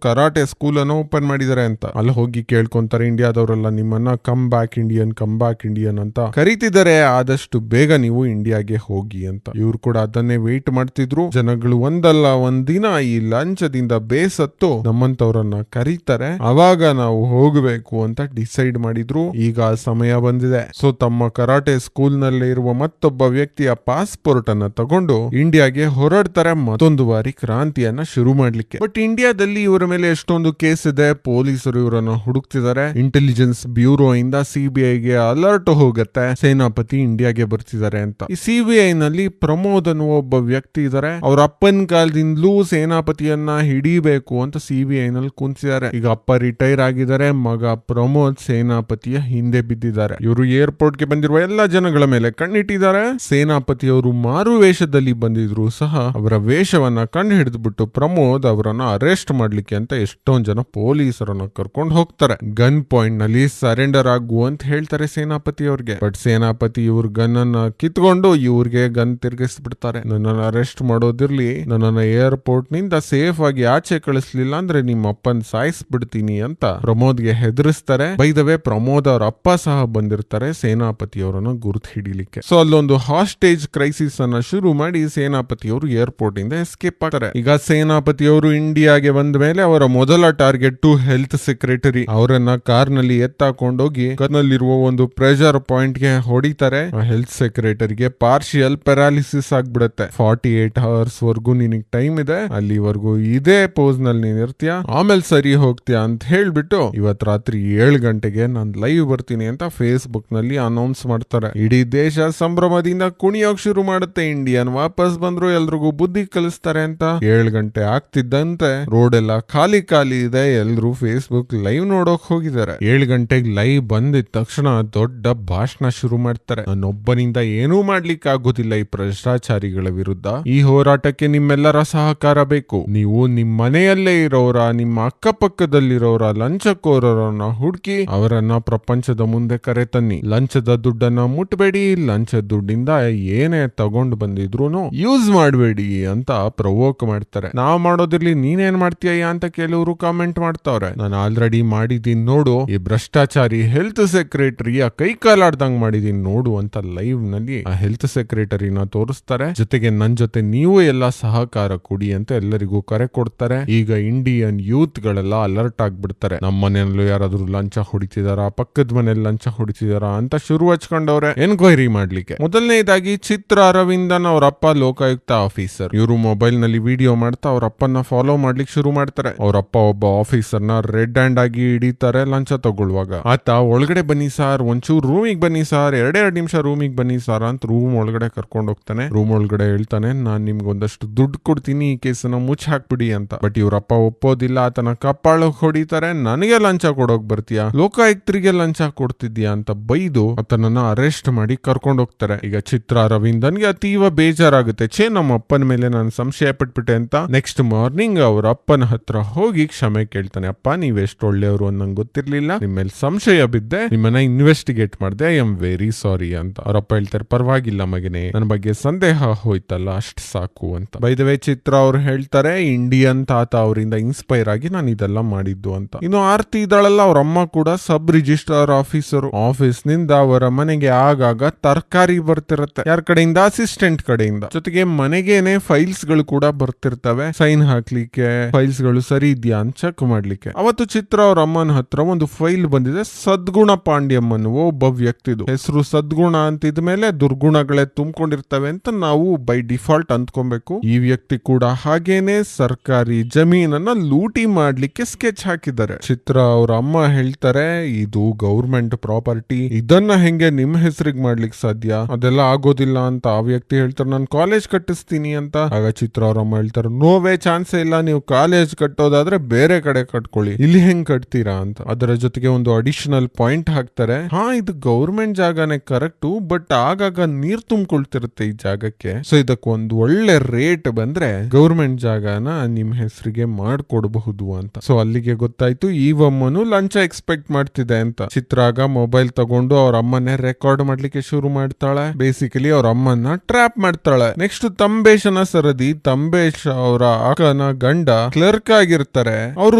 ಕರಾಟೆ ಸ್ಕೂಲ್ ಅನ್ನು ಓಪನ್ ಮಾಡಿದ್ದಾರೆ ಅಂತ. ಅಲ್ಲಿ ಹೋಗಿ ಕೇಳ್ಕೊಂತಾರೆ ಇಂಡಿಯಾದವರೆಲ್ಲ ನಿಮ್ಮನ್ನ ಕಮ್ ಬ್ಯಾಕ್ ಇಂಡಿಯನ್ ಅಂತ ಕರೀತಿದ್ದಾರೆ, ಆದಷ್ಟು ಬೇಗ ನೀವು ಇಂಡಿಯಾಗೆ ಹೋಗಿ ಅಂತ. ಇವ್ರು ಕೂಡ ಅದನ್ನೇ ವೇಟ್ ಮಾಡ್ತಿದ್ರು. ಜನಗಳು ಒಂದಲ್ಲ ಒಂದಿನ ಈ ಲಂಚದಿಂದ ಬೇಸತ್ತು ನಮ್ಮಂತವ್ರನ್ನ ಕರೀತಾರೆ, ಅವಾಗ ನಾವು ಹೋಗಬೇಕು ಅಂತ ಡಿಸೈಡ್ ಮಾಡಿದ್ರು. ಈಗ ಸಮಯ ಬಂದಿದೆ. ಸೊ ತಮ್ಮ ಕರಾಟೆ ಸ್ಕೂಲ್ ನಲ್ಲಿ ಇರುವ ಮತ್ತೊಬ್ಬ ವ್ಯಕ್ತಿಯ ಪಾಸ್ಪೋರ್ಟ್ ಅನ್ನ ತಗೊಂಡು ಇಂಡಿಯಾಗೆ ಹೊರಡ್ತಾರೆ ಮತ್ತೊಂದು ಬಾರಿ ಕ್ರಾಂತಿಯನ್ನ ಶುರು ಮಾಡ್ಲಿಕ್ಕೆ. ಬಟ್ ಇಂಡಿಯಾದಲ್ಲಿ ಇವರ ಮೇಲೆ ಎಷ್ಟೊಂದು ಕೇಸ್ ಇದೆ, ಪೊಲೀಸರು ಇವರನ್ನ ಹುಡುಕ್ತಿದ್ದಾರೆ. ಇಂಟೆಲಿಜೆನ್ಸ್ ಬ್ಯೂರೋ ಇಂದ ಸಿಬಿಐಗೆ ಅಲರ್ಟ್ ಹೋಗುತ್ತೆ, ಸೇನಾಪತಿ ಇಂಡಿಯಾಗೆ ಬರ್ತಿದ್ದಾರೆ ಅಂತ. ಈ ಸಿಬಿಐ ನಲ್ಲಿ ಪ್ರಮೋದ್ ಅನ್ನುವ ಒಬ್ಬ ವ್ಯಕ್ತಿ ಇದ್ದಾರೆ. ಅವ್ರ ಅಪ್ಪನ ಕಾಲದಿಂದಲೂ ಸೇನಾಪತಿಯನ್ನ ಹಿಡಿಬೇಕು ಅಂತ ಸಿಬಿಐ ನಲ್ಲಿ ಕುಂತಿದ್ದಾರೆ. ಈಗ ಅಪ್ಪ ರಿಟೈರ್ ಆಗಿದ್ದಾರೆ, ಮಗ ಪ್ರಮೋದ್ ಸೇನಾಪತಿಯ ಹಿಂದೆ ಬಿದ್ದಿದ್ದಾರೆ. ಇವರು ಏರ್ಪೋರ್ಟ್ ಗೆ ಬಂದಿರುವ ಎಲ್ಲಾ ಜನಗಳ ಮೇಲೆ ಕಣ್ಣಿಟ್ಟಿದ್ದಾರೆ. ಸೇನಾಪತಿಯವರು ಮಾರು ವೇಷದಲ್ಲಿ ಬಂದಿದ್ರು ಸಹ ಅವರ ವೇಷವನ್ನ ಕಂಡು ಹಿಡಿದ್ಬಿಟ್ಟು ಪ್ರಮೋದ್ ಅವರನ್ನ ಅರೆಸ್ಟ್ ಮಾಡ್ಲಿಕ್ಕೆ ಅಂತ ಎಷ್ಟೊಂದ್ ಜನ ಪೊಲೀಸರನ್ನ ಕರ್ಕೊಂಡು ಹೋಗ್ತಾರೆ. ಗನ್ ಪಾಯಿಂಟ್ ನಲ್ಲಿ ಸರೆಂಡರ್ ಆಗು ಅಂತ ಹೇಳ್ತಾರೆ ಸೇನಾಪತಿ ಅವ್ರಿಗೆ. ಬಟ್ ಸೇನಾಪತಿ ಇವ್ರ ಗನ್ ಅನ್ನ ಕಿತ್ಕೊಂಡು ಇವ್ರಿಗೆ ಗನ್ ತಿರ್ಗಿಸ್ಬಿಡ್ತಾರೆ. ನನ್ನನ್ನು ಅರೆಸ್ಟ್ ಮಾಡೋದಿರ್ಲಿ, ನನ್ನನ್ನ ಏರ್ಪೋರ್ಟ್ ನಿಂದ ಸೇಫ್ ಆಗಿ ಆಚೆ ಕಳಿಸ್ಲಿಲ್ಲ ಅಂದ್ರೆ ನಿಮ್ಮ ಅಪ್ಪನ್ ಸಾಯಿಸ್ಬಿಡ್ತೀನಿ ಅಂತ ಪ್ರಮೋದ್ಗೆ ಹೆದರಿಸ್ತಾರೆ. ಬೈ ದ ವೇ ಪ್ರಮೋದ್ ಅವ್ರ ಅಪ್ಪ ಸಹ ಬಂದಿರ್ತಾರೆ ಸೇನಾಪತಿ ಅವರನ್ನು ಗುರುತು ಹಿಡಿಲಿಕ್ಕೆ. ಸೊ ಅಲ್ಲೊಂದು ಹಾಸ್ಟೇಜ್ ಕ್ರೈಸಿಸ್ ಅನ್ನ ಶುರು ಮಾಡಿ ಸೇನಾಪತಿ ಅವರು ಏರ್ಪೋರ್ಟ್ ಇಂದ ಎಸ್ಕೇಪ್ ಆಗ್ತಾರೆ. ಈಗ ಸೇನಾಪತಿ ಅವರು ಇಂಡಿಯಾಗೆ ಬಂದ ಮೇಲೆ ಅವರ ಮೊದಲ ಟಾರ್ಗೆಟ್ ಹೆಲ್ತ್ ಸೆಕ್ರೆಟರಿ. ಅವರನ್ನ ಕಾರ್ ನಲ್ಲಿ ಎತ್ತಾಕೊಂಡೋಗಿ ಕರ್ನಲ್ಲಿರುವ ಒಂದು ಪ್ರೆಷರ್ ಪಾಯಿಂಟ್ ಗೆ ಹೊಡಿತಾರೆ. ಹೆಲ್ತ್ ಸೆಕ್ರೆಟರಿಗೆ ಪಾರ್ಷಿಯಲ್ ಪ್ಯಾರಾಲಿಸಿಸ್ ಆಗ್ಬಿಡುತ್ತೆ. 48 hours ವರ್ಗು ನಿನಗೆ ಟೈಮ್ ಇದೆ, ಅಲ್ಲಿವರೆಗೂ ಇದೇ ಪೋಸ್ ನಲ್ಲಿ ನೀನ್ ಇರ್ತೀಯ, ಆಮೇಲೆ ಸರಿ ಹೋಗ್ತೀಯ ಅಂತ ಹೇಳ್ಬಿಟ್ಟು ಇವತ್ ರಾತ್ರಿ 7 ಗಂಟೆಗೆ ನಾನ್ ಲೈವ್ ಬರ್ತೀನಿ ಅಂತ ಫೇಸ್ಬುಕ್ ನಲ್ಲಿ ಅನೌನ್ಸ್ ಮಾಡ್ತಾರೆ. ಇಡೀ ದೇಶ ಸಂಭ್ರಮದಿಂದ ಕುಣಿಯೋಕ್ ಶುರು ಮಾಡುತ್ತೆ. ಇಂಡಿಯನ್ ವಾಪಸ್ ಬಂದ್ರು ಎಲ್ರಿಗೂ ಬುದ್ಧಿ ಕಲಿಸ್ತಾರೆ ಅಂತ. 7 ಗಂಟೆ ಆಗ್ತಿದ್ದಂತೆ ರೋಡ್ ಎಲ್ಲ ಖಾಲಿ ಇದೆ, ಎಲ್ರು ಫೇಸ್ಬುಕ್ ಲೈವ್ ನೋಡೋಕ್ ಹೋಗಿದ್ದಾರೆ. 7 ಗಂಟೆಗೆ ಲೈವ್ ಬಂದಿದ ತಕ್ಷಣ ದೊಡ್ಡ ಭಾಷಣ ಶುರು ಮಾಡ್ತಾರೆ. ನನ್ನೊಬ್ಬನಿಂದ ಏನೂ ಮಾಡ್ಲಿಕ್ಕೆ ಆಗೋದಿಲ್ಲ ಈ ಭ್ರಷ್ಟಾಚಾರಿಗಳ ವಿರುದ್ಧ. ಈ ಹೋರಾಟಕ್ಕೆ ನಿಮ್ಮೆಲ್ಲರ ಸಹಕಾರ ಬೇಕು. ನೀವು ನಿಮ್ ಮನೆಯಲ್ಲೇ ಇರೋರ, ನಿಮ್ಮ ಅಕ್ಕಪಕ್ಕದಲ್ಲಿರೋರ ಲಂಚಕೋರರನ್ನ ಹುಡುಕಿ ಅವರನ್ನ ಪ್ರಪಂಚದ ಮುಂದೆ ಕರೆ ತನ್ನಿ. ಲಂಚದ ದುಡ್ಡನ್ನ ಮುಟ್ಬೇಡಿ, ಲಂಚದ ದುಡ್ಡಿಂದ ಏನೇ ತಗೊಂಡು ಬಂದಿದ್ರು ಯೂಸ್ ಮಾಡಬೇಡಿ ಅಂತ ಪ್ರವೋಕ್ ಮಾಡ್ತಾರೆ. ನಾವ್ ಮಾಡೋದಿರ್ಲಿ, ನೀನೇನ್ ಮಾಡ್ತೀಯ ಅಂತ ಕೆಲವರು ಕಾಮೆಂಟ್ ಮಾಡ್ತಾವ್ರೆ. ನಾನು ಆಲ್ರೆಡಿ ಮಾಡಿದೀನಿ ನೋಡು, ಈ ಭ್ರಷ್ಟಾಚಾರಿ ಹೆಲ್ತ್ ಸೆಕ್ರೆಟರಿಯ ಕೈ ಕಾಲಾಡ್ದಂಗ್ ಮಾಡಿದೀನಿ ನೋಡು ಅಂತ ಲೈವ್ ನಲ್ಲಿ ಆ ಹೆಲ್ತ್ ಸೆಕ್ರೆಟರಿನ ತೋರಿಸ್ತಾರೆ. ಜೊತೆಗೆ ನನ್ ಜೊತೆ ನೀವು ಎಲ್ಲ ಸಹಕಾರ ಕೊಡಿ ಅಂತ ಎಲ್ಲರಿಗೂ ಕರೆ ಕೊಡ್ತಾರೆ. ಈಗ ಇಂಡಿಯನ್ ಯೂತ್ ಗಳೆಲ್ಲ ಅಲರ್ಟ್ ಆಗ್ಬಿಡ್ತಾರೆ. ನಮ್ಮ ಮನೆಯಲ್ಲೂ ಯಾರಾದ್ರೂ ಲಂಚ ಹೊಡಿತಿದಾರ, ಪಕ್ಕದ ಮನೇಲಿ ಲಂಚ ಹೊಡಿತಿದಾರ ಅಂತ ಶುರು ಹಚ್ಕೊಂಡವ್ರೆ ಎನ್ಕ್ವೈರಿ ಮಾಡ್ಲಿಕ್ಕೆ. ಮೊದಲನೇದಾಗಿ ಚಿತ್ರ ಅರವಿಂದನ್ ಅವ್ರ ಅಪ್ಪ ಲೋಕಾಯುಕ್ತ ಆಫೀಸರ್. ಇವರು ಮೊಬೈಲ್ ನಲ್ಲಿ ವಿಡಿಯೋ ಮಾಡ್ತಾ ಅವ್ರ ಅಪ್ಪನ ಫಾಲೋ ಮಾಡ್ಲಿಕ್ಕೆ ಶುರು ಮಾಡ್ತಾರೆ. ಅವ್ರಪ್ಪ ಒಬ್ಬ ಆಫೀಸರ್ ನ ರೆಡ್ ಹ್ಯಾಂಡ್ ಆಗಿ ಹಿಡಿತಾರೆ ಲಂಚ ತಗೊಳ್ಳುವಾಗ. ಆತ ಒಳಗಡೆ ಬನ್ನಿ ಸಾರ್, ಒಂಚೂರು ರೂಮಿಗೆ ಬನ್ನಿ ಸಾರ್, 2 ನಿಮಿಷ ರೂಮಿಗೆ ಬನ್ನಿ ಸಾರ್ ಅಂತ ರೂಮ್ ಒಳಗಡೆ ಕರ್ಕೊಂಡು ಹೋಗ್ತಾನೆ. ರೂಮ್ ಒಳಗಡೆ ಹೇಳ್ತಾನೆ, ನಾನ್ ನಿಮ್ಗೆ ಒಂದಷ್ಟು ದುಡ್ಡು ಕೊಡ್ತೀನಿ, ಈ ಕೇಸನ್ನ ಮುಚ್ಚ ಹಾಕ್ಬಿಡಿ ಅಂತ. ಬಟ್ ಇವ್ರಪ್ಪ ಒಪ್ಪೋದಿಲ್ಲ. ಆತನ ಕಪ್ಪಾಳಕ್ ಹೊಡಿತಾರೆ. ನನಗೆ ಲಂಚ ಕೊಡೋಕ್ ಬರ್ತೀಯಾ, ಲೋಕಾಯುಕ್ತರಿಗೆ ಲಂಚ ಕೊಡ್ತಿದ್ಯಾ ಅಂತ ಬೈದು ಆತನನ್ನ ಅರೆಸ್ಟ್ ಮಾಡಿ ಕರ್ಕೊಂಡು ಹೋಗ್ತಾರೆ. ಈಗ ಚಿತ್ರ ಅರವಿಂದನ್ಗೆ ಅತೀವ ಬೇಜಾರಾಗುತ್ತೆ. ನಮ್ಮ ಅಪ್ಪನ ಮೇಲೆ ನಾನು ಸಂಶಯ ಪಟ್ಬಿಟ್ಟೆ ಅಂತ. ನೆಕ್ಸ್ಟ್ ಮಾರ್ನಿಂಗ್ ಅವ್ರ ಅಪ್ಪನ ಹತ್ರ ಹೋಗಿ ಕ್ಷಮೆ ಕೇಳ್ತಾನೆ. ಅಪ್ಪ, ನೀವೆಷ್ಟು ಒಳ್ಳೆಯವರು ಅಂತ ನಂಗೆ ಗೊತ್ತಿರ್ಲಿಲ್ಲ, ನಿಮ್ಮ ಮೇಲೆ ಸಂಶಯ ಬಿದ್ದೆ, ನಿಮ್ಮನ್ನ ಇನ್ವೆಸ್ಟಿಗೇಟ್ ಮಾಡಿದೆ, ಐ ಆಮ್ ವೆರಿ ಸಾರಿ ಅಂತ. ಅವರಪ್ಪ ಹೇಳ್ತಾರೆ, ಪರವಾಗಿಲ್ಲ ಮಗನೇ, ನನ್ನ ಬಗ್ಗೆ ಸಂದೇಹ ಹೋಯ್ತಲ್ಲ, ಅಷ್ಟ್ ಸಾಕು ಅಂತ. ಬೈ ದ ವೇ ಚಿತ್ರ ಅವ್ರು ಹೇಳ್ತಾರೆ, ಇಂಡಿಯನ್ ತಾತ ಅವರಿಂದ ಇನ್ಸ್ಪೈರ್ ಆಗಿ ನಾನು ಇದೆಲ್ಲ ಮಾಡಿದ್ದು ಅಂತ. ಇನ್ನು ಆರ್ತಿ ಇದ್ದಾಳಲ್ಲ, ಅವ್ರ ಅಮ್ಮ ಕೂಡ ಸಬ್ ರಿಜಿಸ್ಟ್ರಾರ್ ಆಫೀಸರು. ಆಫೀಸ್ ನಿಂದ ಅವರ ಮನೆಗೆ ಆಗಾಗ ತರಕಾರಿ ಬರ್ತಿರತ್ತೆ. ಯಾರ ಕಡೆಯಿಂದ? ಅಸಿಸ್ಟೆಂಟ್ ಕಡೆಯಿಂದ. ಜೊತೆಗೆ ಮನೆಗೇನೆ ಫೈಲ್ಸ್ ಗಳು ಕೂಡ ಬರ್ತಿರ್ತವೆ, ಸೈನ್ ಹಾಕ್ಲಿಕ್ಕೆ, ಫೈಲ್ಸ್ ಗಳು ಸರಿ ಇದೆಯಾ ಅಂತ ಚೆಕ್ ಮಾಡ್ಲಿಕ್ಕೆ. ಅವತ್ತು ಚಿತ್ರ ಅವ್ರ ಅಮ್ಮನ ಹತ್ರ ಒಂದು ಫೈಲ್ ಬಂದಿದೆ. ಸದ್ಗುಣ ಪಾಂಡ್ಯಂ ಅನ್ನುವ ಒಬ್ಬ ವ್ಯಕ್ತಿದು ಹೆಸರು. ಸದ್ಗುಣ ಅಂತಿದ್ಮೇಲೆ ದುರ್ಗುಣಗಳೇ ತುಂಬಿಕೊಂಡಿರ್ತವೆ ಅಂತ ನಾವು ಬೈ ಡಿಫಾಲ್ಟ್ ಅಂದ್ಕೊಬೇಕು. ಈ ವ್ಯಕ್ತಿ ಕೂಡ ಹಾಗೇನೆ ಸರ್ಕಾರಿ ಜಮೀನನ್ನ ಲೂಟಿ ಮಾಡ್ಲಿಕ್ಕೆ ಸ್ಕೆಚ್ ಹಾಕಿದ್ದಾರೆ. ಚಿತ್ರ ಅವ್ರ ಅಮ್ಮ ಹೇಳ್ತಾರೆ, ಇದು ಗೌರ್ಮೆಂಟ್ ಪ್ರಾಪರ್ಟಿ, ಇದನ್ನ ಹೆಂಗೆ ನಿಮ್ ಹೆಸರಿಗೆ ಮಾಡ್ಲಿಕ್ಕೆ ಸಾಧ್ಯ, ಅದೆಲ್ಲ ಆಗೋದಿಲ್ಲ ಅಂತ. ಆ ವ್ಯಕ್ತಿ ಹೇಳ್ತಾರೆ, ನಾನು ಕಾಲೇಜ್ ಕಟ್ಟಿಸ್ತೀನಿ ಅಂತ. ಆಗ ಚಿತ್ರ ಅವ್ರ ಅಮ್ಮ ಹೇಳ್ತಾರೆ, ನೋವೇ ಚಾನ್ಸೇ ಇಲ್ಲ, ನೀವು ಕಾಲೇಜ್ ಕಟ್ಟೋದಾದ್ರೆ ಬೇರೆ ಕಡೆ ಕಟ್ಕೊಳ್ಳಿ, ಇಲ್ಲಿ ಹೆಂಗ್ ಕಟ್ತೀರಾ ಅಂತ. ಅದರ ಜೊತೆಗೆ ಒಂದು ಅಡಿಷನಲ್ ಪಾಯಿಂಟ್ ಹಾಕ್ತಾರೆ, ಇದು ಗೌರ್ಮೆಂಟ್ ಜಾಗನೇ ಕರೆಕ್ಟು, ಬಟ್ ಆಗಾಗ ನೀರ್ ತುಂಬಿಕೊಳ್ತಿರುತ್ತೆ ಈ ಜಾಗಕ್ಕೆ, ಸೊ ಇದಕ್ಕೆ ಒಂದು ಒಳ್ಳೆ ರೇಟ್ ಬಂದ್ರೆ ಗೌರ್ಮೆಂಟ್ ಜಾಗನ ನಿಮ್ ಹೆಸರಿಗೆ ಮಾಡ್ಕೊಡ್ಬಹುದು ಅಂತ. ಸೊ ಅಲ್ಲಿಗೆ ಗೊತ್ತಾಯ್ತು ಈ ಅಮ್ಮನು ಲಂಚ ಎಕ್ಸ್ಪೆಕ್ಟ್ ಮಾಡ್ತಿದೆ ಅಂತ. ಚಿತ್ರಾಗ ಮೊಬೈಲ್ ತಗೊಂಡು ಅವ್ರ ಅಮ್ಮನೇ ರೆಕಾರ್ಡ್ ಮಾಡ್ಲಿಕ್ಕೆ ಶುರು ಮಾಡ್ತಾಳೆ. ಬೇಸಿಕಲಿ ಅವ್ರ ಅಮ್ಮನ್ನ ಟ್ರ್ಯಾಪ್ ಮಾಡ್ತಾಳೆ. ನೆಕ್ಸ್ಟ್ ತಂಬೇಶನ ಸರದಿ. ತಂಬೇಶ್ ಅವರ ಅಕ್ಕನ ಗಂಡ ಗಂಡ ಕ್ಲರ್ಕ್ ಆಗಿರ್ತಾರೆ. ಅವರು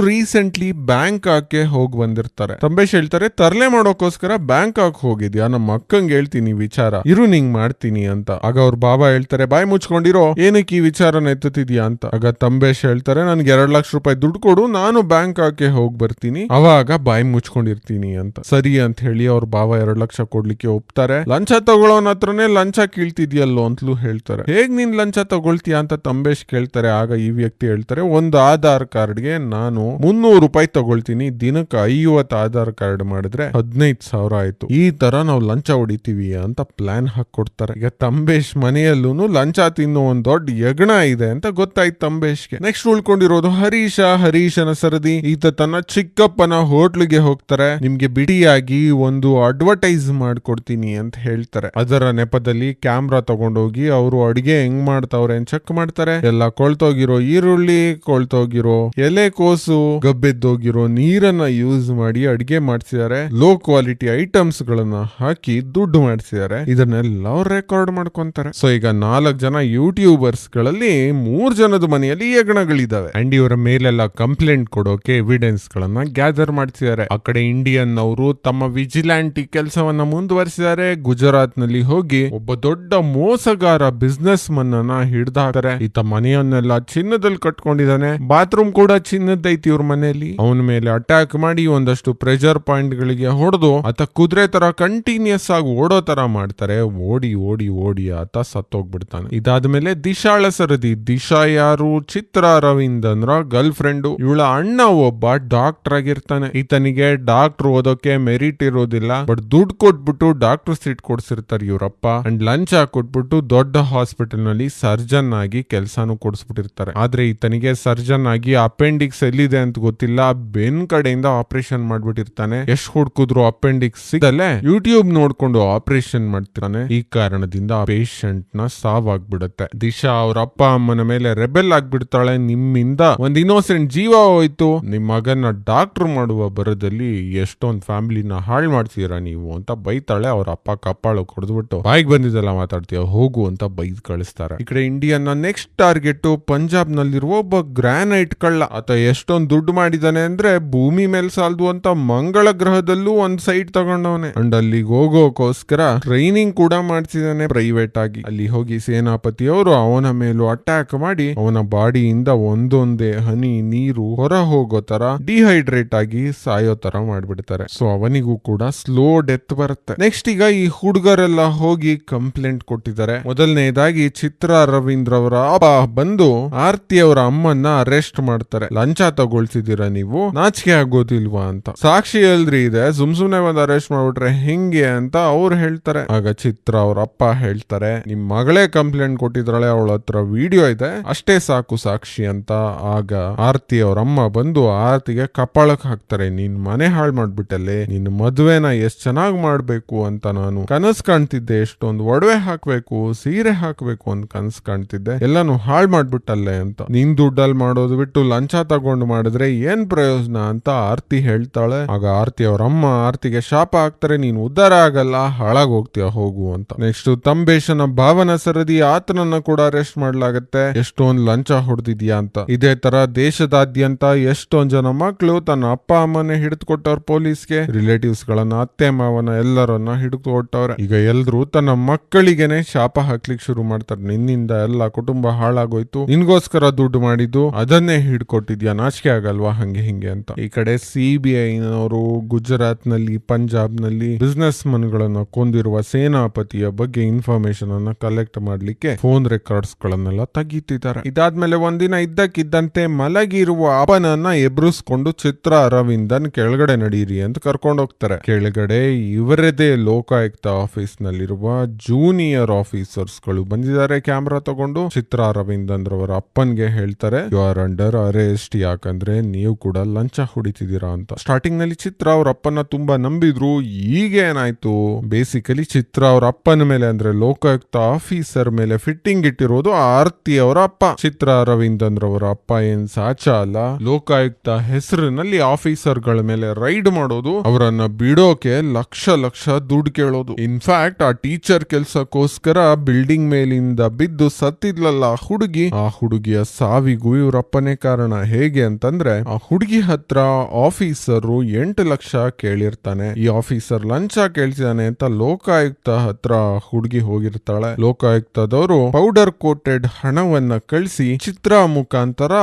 ರೀಸೆಂಟ್ಲಿ ಬ್ಯಾಂಕಾಕ್ಗೆ ಹೋಗಿ ಬಂದಿರ್ತಾರೆ. ತಂಬೇಶ್ ಹೇಳ್ತಾರೆ, ತರ್ಲೆ ಮಾಡೋಕೋಸ್ಕರ ಬ್ಯಾಂಕಾಕ್ ಹೋಗಿದ್ಯಾ? ನಮ್ಮ ಅಕ್ಕಂಗೆ ಹೇಳ್ತೀನಿ ವಿಚಾರ, ಇರು ನಿಂಗ್ ಮಾಡ್ತೀನಿ ಅಂತ. ಆಗ ಅವ್ರ ಬಾಬಾ ಹೇಳ್ತಾರೆ, ಬಾಯಿ ಮುಚ್ಕೊಂಡಿರೋ, ಏನಕ್ಕೆ ಈ ವಿಚಾರನ ಎತ್ತುತ್ತಿದ್ಯಾ ಅಂತ. ಆಗ ತಂಬೇಶ್ ಹೇಳ್ತಾರೆ, ನನ್ಗೆ 2 ಲಕ್ಷ ರೂಪಾಯಿ ದುಡ್ಡು ಕೊಡು, ನಾನು ಬ್ಯಾಂಕಾಕ್ಗೆ ಹೋಗಿ ಬರ್ತೀನಿ, ಅವಾಗ ಬಾಯಿ ಮುಚ್ಕೊಂಡಿರ್ತೀನಿ ಅಂತ. ಸರಿ ಅಂತ ಹೇಳಿ ಅವ್ರ ಬಾಬಾ 2 ಲಕ್ಷ ಕೊಡ್ಲಿಕ್ಕೆ ಒಪ್ತಾರೆ. ಲಂಚ ತಗೊಳ್ಳೋನ್ ಹತ್ರನೇ ಲಂಚ ಕೀಳ್ತಿದ್ಯಲ್ಲೋ ಅಂತಲೂ ಹೇಳ್ತಾರೆ. ಹೇಗ್ ನೀನ್ ಲಂಚ ತಗೊಳ್ತೀಯ ಅಂತ ತಂಬೇಶ್ ಕೇಳ್ತಾರೆ. ಆಗ ಈ ವ್ಯಕ್ತಿ ಹೇಳ್ತಾರೆ, ಒಂದು ಆಧಾರ್ ಕಾರ್ಡ್ಗೆ ನಾನು 300 ರೂಪಾಯಿ ತಗೊಳ್ತೀನಿ, ದಿನಕ್ಕೆ 50 ಆಧಾರ್ ಕಾರ್ಡ್ ಮಾಡಿದ್ರೆ 15,000 ಆಯ್ತು. ಈ ತರ ನಾವು ಲಂಚ ಹೊಡಿತೀವಿ ಅಂತ ಪ್ಲಾನ್ ಹಾಕೊಡ್ತಾರೆ. ಈಗ ತಂಬೇಶ್ ಮನೆಯಲ್ಲೂ ಲಂಚ ತಿನ್ನೋ ಒಂದ್ ದೊಡ್ಡ ಯಜ್ಞ ಇದೆ ಅಂತ ಗೊತ್ತಾಯ್ತು ತಂಬೇಶ್ಗೆ. ನೆಕ್ಸ್ಟ್ ಉಳ್ಕೊಂಡಿರೋದು ಹರೀಶನ ಸರದಿ. ಈತ ತನ್ನ ಚಿಕ್ಕಪ್ಪನ ಹೋಟ್ಲಿಗೆ ಹೋಗ್ತಾರೆ. ನಿಮ್ಗೆ ಬಿಡಿಯಾಗಿ ಒಂದು ಅಡ್ವರ್ಟೈಸ್ ಮಾಡ್ಕೊಡ್ತೀನಿ ಅಂತ ಹೇಳ್ತಾರೆ. ಅದರ ನೆಪದಲ್ಲಿ ಕ್ಯಾಮ್ರಾ ತಗೊಂಡೋಗಿ ಅವರು ಅಡಿಗೆ ಹೆಂಗ್ ಮಾಡ್ತಾವ್ರೆ ಅಂತ ಚೆಕ್ ಮಾಡ್ತಾರೆ. ಎಲ್ಲ ಕೊಳ್ತೋಗಿರೋ ಈರುಳ್ಳಿ, ಕೊಳ್ತೋಗಿರೋ ಎಲೆಕೋಸು, ಗಬ್ಬೆದ್ದೋಗಿರೋ ನೀರನ್ನ ಯೂಸ್ ಮಾಡಿ ಅಡಿಗೆ ಮಾಡ್ಸಿದ್ದಾರೆ. ಲೋ ಕ್ವಾಲಿಟಿ ಐಟಮ್ಸ್ ಗಳನ್ನ ಹಾಕಿ ದುಡ್ಡು ಮಾಡಿಸಿದ್ದಾರೆ. ಇದನ್ನೆಲ್ಲ ಅವ್ರು ರೆಕಾರ್ಡ್ ಮಾಡ್ಕೊಂತಾರೆ. ಸೊ ಈಗ 4 ಜನ ಯೂಟ್ಯೂಬರ್ಸ್ ಗಳಲ್ಲಿ 3 ಜನದ ಮನೆಯಲ್ಲಿ ಯಜ್ಞಗಳಿದಾವೆ. ಅಂಡ್ ಇವರ ಮೇಲೆಲ್ಲ ಕಂಪ್ಲೇಂಟ್ ಕೊಡೋಕೆ ಎವಿಡೆನ್ಸ್ ಗಳನ್ನ ಗ್ಯಾದರ್ ಮಾಡ್ತಿದ್ದಾರೆ. ಆ ಕಡೆ ಇಂಡಿಯನ್ ಅವರು ತಮ್ಮ ವಿಜಿಲ್ಯಾಂಟಿ ಕೆಲಸವನ್ನ ಮುಂದುವರಿಸಿದ್ದಾರೆ. ಗುಜರಾತ್ ನಲ್ಲಿ ಹೋಗಿ ಒಬ್ಬ ದೊಡ್ಡ ಮೋಸಗಾರ ಬಿಸ್ನೆಸ್ ಮನ್ ಅನ್ನ ಹಿಡ್ದಾಕ್ತಾರೆ. ಈತ ಮನೆಯನ್ನೆಲ್ಲ ಚಿನ್ನದಲ್ಲಿ ಕಟ್ಕೊಂಡಿದ್ದಾನೆ. ಬಾತ್ರೂಮ್ ಕೂಡ ಚಿನ್ನದೈತಿ ಇವ್ರ ಮನೆಯಲ್ಲಿ. ಅವನ ಮೇಲೆ ಅಟ್ಯಾಕ್ ಮಾಡಿ ಒಂದಷ್ಟು ಪ್ರೆಷರ್ ಪಾಯಿಂಟ್ ಗಳಿಗೆ ಹೊಡೆದು ಆತ ಕುದುರೆ ತರ ಕಂಟಿನ್ಯೂಸ್ ಆಗಿ ಓಡೋ ತರ ಮಾಡ್ತಾರೆ. ಓಡಿ ಓಡಿ ಓಡಿ ಆತ ಸತ್ತೋಗ್ಬಿಡ್ತಾನೆ. ಇದಾದ್ಮೇಲೆ ದಿಶಾಳ ಸರದಿ. ದಿಶಾ ಯಾರು? ಚಿತ್ರ ಅರವಿಂದನ್ರ ಗರ್ಲ್ ಫ್ರೆಂಡ್. ಇವಳ ಅಣ್ಣ ಒಬ್ಬ ಡಾಕ್ಟರ್ ಆಗಿರ್ತಾನೆ. ಈತನಿಗೆ ಡಾಕ್ಟರ್ ಓದೋಕೆ ಮೆರಿಟ್ ಇರೋದಿಲ್ಲ, ಬಟ್ ದುಡ್ಡು ಕೊಟ್ಬಿಟ್ಟು ಡಾಕ್ಟರ್ ಸೀಟ್ ಕೊಡ್ಸಿರ್ತಾರೆ ಇವರಪ್ಪ. ಅಂಡ್ ಲಂಚ್ ಕೊಟ್ಬಿಟ್ಟು ದೊಡ್ಡ ಹಾಸ್ಪಿಟಲ್ ನಲ್ಲಿ ಸರ್ಜನ್ ಆಗಿ ಕೆಲಸನೂ ಕೊಡಿಸ್ಬಿಟ್ಟಿರ್ತಾರೆ. ಆದ್ರೆ ಈತನಿಗೆ ಸರ್ಜನ್ ಆಗಿ ಅಪೆಂಡಿಕ್ಸ್ ಎಲ್ಲಿದೆ ಅಂತ ಗೊತ್ತಿಲ್ಲ, ಬೆನ್ ಕಡೆಯಿಂದ ಆಪರೇಷನ್ ಮಾಡ್ಬಿಟ್ಟಿರ್ತಾನೆ. ಎಷ್ಟು ಹುಡ್ಕುದ್ರು ಅಪೆಂಡಿಕ್ಸ್ ಸಿಗದಲ್ಲೇ ಯೂಟ್ಯೂಬ್ ನೋಡ್ಕೊಂಡು ಆಪರೇಷನ್ ಮಾಡ್ತಿರ್ತಾನೆ. ಈ ಕಾರಣದಿಂದ ಪೇಷಂಟ್ ನ ಸಾವಾಗ್ಬಿಡುತ್ತೆ. ದಿಶಾ ಅವ್ರ ಅಪ್ಪ ಅಮ್ಮನ ಮೇಲೆ ರೆಬೆಲ್ ಆಗ್ಬಿಡ್ತಾಳೆ. ನಿಮ್ಮಿಂದ ಒಂದ್ ಇನ್ನೋಸೆಂಟ್ ಜೀವ ಹೋಯ್ತು, ನಿಮ್ ಮಗನ ಡಾಕ್ಟರ್ ಮಾಡುವ ಬರದಲ್ಲಿ ಎಷ್ಟೊಂದ್ ಫ್ಯಾಮಿಲಿನ ಹಾಳು ಮಾಡ್ತೀರಾ ನೀವು ಅಂತ ಬೈತಾಳೆ. ಅವ್ರ ಅಪ್ಪ ಕಪ್ಪಾಳು ಕೊಡ್ದ್ಬಿಟ್ಟು, ಬಾಯಿಗೆ ಬಂದಿದ್ದಲ್ಲ ಮಾತಾಡ್ತೀಯ ಹೋಗು ಅಂತ ಬೈದ್ ಕಳಿಸ್ತಾರೆ. ಈ ಕಡೆ ಇಂಡಿಯನ್ ನೆಕ್ಸ್ಟ್ ಟಾರ್ಗೆಟ್ ಪಂಜಾಬ್ ನಲ್ಲಿರುವ ಒಬ್ಬ ಗ್ರಾನೈಟ್ ಕಳ್ಳ. ಆತ ಎಷ್ಟೊಂದ್ ದುಡ್ಡು ಮಾಡಿದಾನೆ ಅಂದ್ರೆ ಭೂಮಿ ಮೇಲೆ ಸಾಲದು ಅಂತ ಮಂಗಳ ಗ್ರಹದಲ್ಲೂ ಒಂದ್ ಸೈಟ್ ತಗೊಂಡವನೆ. ಅಂಡ್ ಅಲ್ಲಿಗೆ ಹೋಗೋಕೋಸ್ಕರ ಟ್ರೈನಿಂಗ್ ಕೂಡ ಮಾಡ್ಸಿದಾನೆ ಪ್ರೈವೇಟ್ ಆಗಿ. ಅಲ್ಲಿ ಹೋಗಿ ಸೇನಾಪತಿ ಅವರು ಅವನ ಮೇಲೂ ಅಟ್ಯಾಕ್ ಮಾಡಿ ಅವನ ಬಾಡಿಯಿಂದ ಒಂದೊಂದೇ ಹನಿ ನೀರು ಹೊರ ಹೋಗೋ ತರ ಡಿಹೈಡ್ರೇಟ್ ಆಗಿ ಸಾಯೋ ತರ ಮಾಡ್ಬಿಡ್ತಾರೆ. ಸೊ ಅವನಿಗೂ ಕೂಡ ಸ್ಲೋ ಡೆತ್ ಬರುತ್ತೆ. ನೆಕ್ಸ್ಟ್ ಈಗ ಈ ಹುಡುಗರೆಲ್ಲ ಹೋಗಿ ಕಂಪ್ಲೇಂಟ್ ಕೊಟ್ಟಿದ್ದಾರೆ. ಮೊದಲನೇದಾಗಿ ಚಿತ್ರ ಅರವಿಂದ್ರ ಅವರ ಅಪ್ಪ ಬಂದು ಆರ್ತಿ ಅವರ ಅಮ್ಮನ್ನ ಅರೆಸ್ಟ್ ಮಾಡ್ತಾರೆ. ಲಂಚ ತಗೊಳ್ತಿದ್ದೀರಾ ನೀವು, ನಾಚಿಕೆ ಆಗೋದಿಲ್ವಾ ಅಂತ. ಸಾಕ್ಷಿ ಎಲ್ರಿ ಇದೆ, ಸುಮ್ನೆ ಒಂದ್ ಅರೆಸ್ಟ್ ಮಾಡ್ಬಿಟ್ರೆ ಹೆಂಗೆ ಅಂತ ಅವ್ರು ಹೇಳ್ತಾರೆ. ಆಗ ಚಿತ್ರ ಅವ್ರ ಅಪ್ಪ ಹೇಳ್ತಾರೆ, ನಿಮ್ ಮಗಳೇ ಕಂಪ್ಲೇಂಟ್ ಕೊಟ್ಟಿದ್ರಳೆ, ಅವಳ ಹತ್ರ ವಿಡಿಯೋ ಇದೆ, ಅಷ್ಟೇ ಸಾಕು ಸಾಕ್ಷಿ ಅಂತ. ಆಗ ಆರ್ತಿ ಅವ್ರ ಅಮ್ಮ ಬಂದು ಆರ್ತಿಗೆ ಕಪಾಳಕ್ ಹಾಕ್ತಾರೆ, ನೀನ್ ಮನೆ ಹಾಳು ಮಾಡ್ಬಿಟ್ಟಲ್ಲೇ, ನಿನ್ ಮದ್ವೆನ ಎಷ್ಟ್ ಚೆನ್ನಾಗ್ ಮಾಡ್ಬೇಕು ಅಂತ ನಾನು ಕನಸ್ ಕಾಣ್ತಿದ್ದೆ, ಎಷ್ಟೊಂದು ಒಡವೆ ಹಾಕ್ಬೇಕು, ಸೀರೆ ಹಾಕ್ಬೇಕು ಅಂತ ಕನಸ್ ಕಾಣ್ತಿದ್ದೆ, ಎಲ್ಲಾನು ಹಾಳು ಮಾಡ್ಬಿಟ್ಟಲ್ಲೇ ಅಂತ. ನಿನ್ ದುಡ್ಡಲ್ಲಿ ಮಾಡೋದು ಬಿಟ್ಟು ಲಂಚ ತಗೊಂಡು ಮಾಡಿದ್ರೆ ಏನ್ ಪ್ರಯೋಜನ ಅಂತ ಆರ್ತಿ ಹೇಳ್ತಾಳೆ. ಆಗ ಆರ್ತಿ ಅವ್ರ ಅಮ್ಮ ಆರ್ತಿಗೆ ಶಾಪ ಹಾಕ್ತಾರೆ, ನೀನ್ ಉದ್ಧಾರ ಆಗಲ್ಲ, ಹಾಳಾಗ್ ಹೋಗ್ತೀಯ ಹೋಗು ಅಂತ. ನೆಕ್ಸ್ಟ್ ತಂಬೇಶನ ಭಾವನ ಸರದಿ. ಆತನನ್ನ ಕೂಡ ಅರೆಸ್ಟ್ ಮಾಡ್ಲಾಗತ್ತೆ, ಎಷ್ಟೊಂದ್ ಲಂಚ ಹೊಡೆದಿದ್ಯಾ ಅಂತ. ಇದೇ ತರ ದೇಶದಾದ್ಯಂತ ಎಷ್ಟೊಂದ್ ಜನ ಮಕ್ಕಳು ತನ್ನ ಅಪ್ಪ ಅಮ್ಮನೇ ಹಿಡಿದು ಕೊಟ್ಟವ್ರ ಪೊಲೀಸ್ಗೆ. ರಿಲೇಟಿವ್ಸ್ ಗಳನ್ನ, ಅತ್ತೆ ಮಾವನ ಎಲ್ಲರನ್ನ ಹಿಡಿದು ಕೊಟ್ಟವ್ರೆ. ಈಗ ಎಲ್ರು ತನ್ನ ಮಕ್ಕಳಿಗೆನೆ ಶಾಪ ಹಾಕ್ಲಿಕ್ಕೆ ಶುರು ಮಾಡ್ತಾರೆ, ನಿನ್ನಿಂದ ಎಲ್ಲ ಕುಟುಂಬ ಹಾಳಾಗೋಯ್ತು, ನಿನ್ಗೋಸ್ಕರ ದುಡ್ಡು ಮಾಡಿದ್ದು ಅದನ್ನೇ ಹಿಡ್ಕೊಟ್ಟಿದ್ಯಾ, ನಾಚಿಕೆ ಆಗಲ್ವಾ, ಹಂಗೆ ಹಿಂಗೆ ಅಂತ. ಈ ಕಡೆ CBI ನವರು ಗುಜರಾತ್ ನಲ್ಲಿ, ಪಂಜಾಬ್ ನಲ್ಲಿ ಬಿಸ್ನೆಸ್ ಮನ್ ಗಳನ್ನ ಕೊಂದಿರುವ ಸೇನಾಪತಿಯ ಬಗ್ಗೆ ಇನ್ಫಾರ್ಮೇಶನ್ ಅನ್ನ ಕಲೆಕ್ಟ್ ಮಾಡ್ಲಿಕ್ಕೆ ಫೋನ್ ರೆಕಾರ್ಡ್ಸ್ ಗಳನ್ನೆಲ್ಲ ತೆಗಿತಿದ್ದಾರೆ. ಇದಾದ್ಮೇಲೆ ಒಂದಿನ ಇದ್ದಕ್ಕಿದ್ದಂತೆ ಮಲಗಿರುವ ಅಪ್ಪನನ್ನ ಎಬ್ರಿಸ್ಕೊಂಡು ಚಿತ್ರ ಅರವಿಂದನ್ ಕೆಳಗಡೆ ನಡೀರಿ ಅಂತ ಕರ್ಕೊಂಡು ಹೋಗ್ತಾರೆ. ಕೆಳಗಡೆ ಇವರದೇ ಲೋಕಾಯುಕ್ತ ಆಫೀಸ್ ನಲ್ಲಿರುವ ಜೂನಿಯರ್ ಆಫೀಸರ್ಸ್ ಗಳು ಬಂದಿದ್ದಾರೆ ಕ್ಯಾಮ್ರಾ ತಗೊಂಡು. ಚಿತ್ರ ಅರವಿಂದನ್ ರವರ ಅಪ್ಪನ್ಗೆ ಹೇಳ್ತಾರೆ, ಯು ಆರ್ ಅಂಡರ್ ಅರೆಸ್ಟ್, ಯಾಕಂದ್ರೆ ನೀವು ಕೂಡ ಲಂಚ ಹೊಡಿತಿದ್ದೀರಾ ಅಂತ. ಸ್ಟಾರ್ಟಿಂಗ್ ನಲ್ಲಿ ಚಿತ್ರ ಅವ್ರ ಅಪ್ಪನ ತುಂಬಾ ನಂಬಿದ್ರು. ಈಗ ಏನಾಯ್ತು, ಬೇಸಿಕಲಿ ಚಿತ್ರ ಅವ್ರ ಅಪ್ಪನ ಮೇಲೆ ಅಂದ್ರೆ ಲೋಕಾಯುಕ್ತ ಆಫೀಸರ್ ಮೇಲೆ ಫಿಟ್ಟಿಂಗ್ ಇಟ್ಟಿರೋದು ಆರ್ತಿ ಅವರ ಅಪ್ಪ. ಚಿತ್ರ ಅರವಿಂದನ್ ರವರ ಅಪ್ಪ ಏನ್ ಸಾಚ ಅಲ್ಲ, ಲೋಕಾಯುಕ್ತ ಹೆಸರಿನಲ್ಲಿ ಆಫೀಸರ್ ಗಳ ಮೇಲೆ ರೈಡ್ ಮಾಡೋದು, ಅವರನ್ನ ಬಿಡೋಕೆ ಲಕ್ಷ ಲಕ್ಷ ದುಡ್ಡು ಕೇಳೋದು. ಇನ್ಫ್ಯಾಕ್ಟ್ ಆ ಟೀಚರ್ ಕೆಲ್ಸಕ್ಕೋಸ್ಕರ ಬಿಲ್ಡಿಂಗ್ ಮೇಲಿಂದ ಬಿದ್ದು ಸತ್ತಿದ್ಲಲ್ಲ ಹುಡುಗಿ, ಆ ಹುಡುಗಿಯ ಸಾವಿಗೂ ಇವ್ರಪ್ಪನೇ ಕಾರಣ. ಹೇಗೆ ಅಂತಂದ್ರೆ ಆ ಹುಡುಗಿ ಹತ್ರ ಆಫೀಸರು 8 ಲಕ್ಷ ಕೇಳಿರ್ತಾನೆ. ಈ ಆಫೀಸರ್ ಲಂಚ ಕೇಳ್ತಿದ್ದಾನೆ ಅಂತ ಲೋಕಾಯುಕ್ತ ಹತ್ರ ಹುಡುಗಿ ಹೋಗಿರ್ತಾಳೆ. ಲೋಕಾಯುಕ್ತದವರು ಪೌಡರ್ ಕೋಟೆಡ್ ಹಣವನ್ನ ಕಳಿಸಿ ಚಿತ್ರ ಮುಖಾಂತರ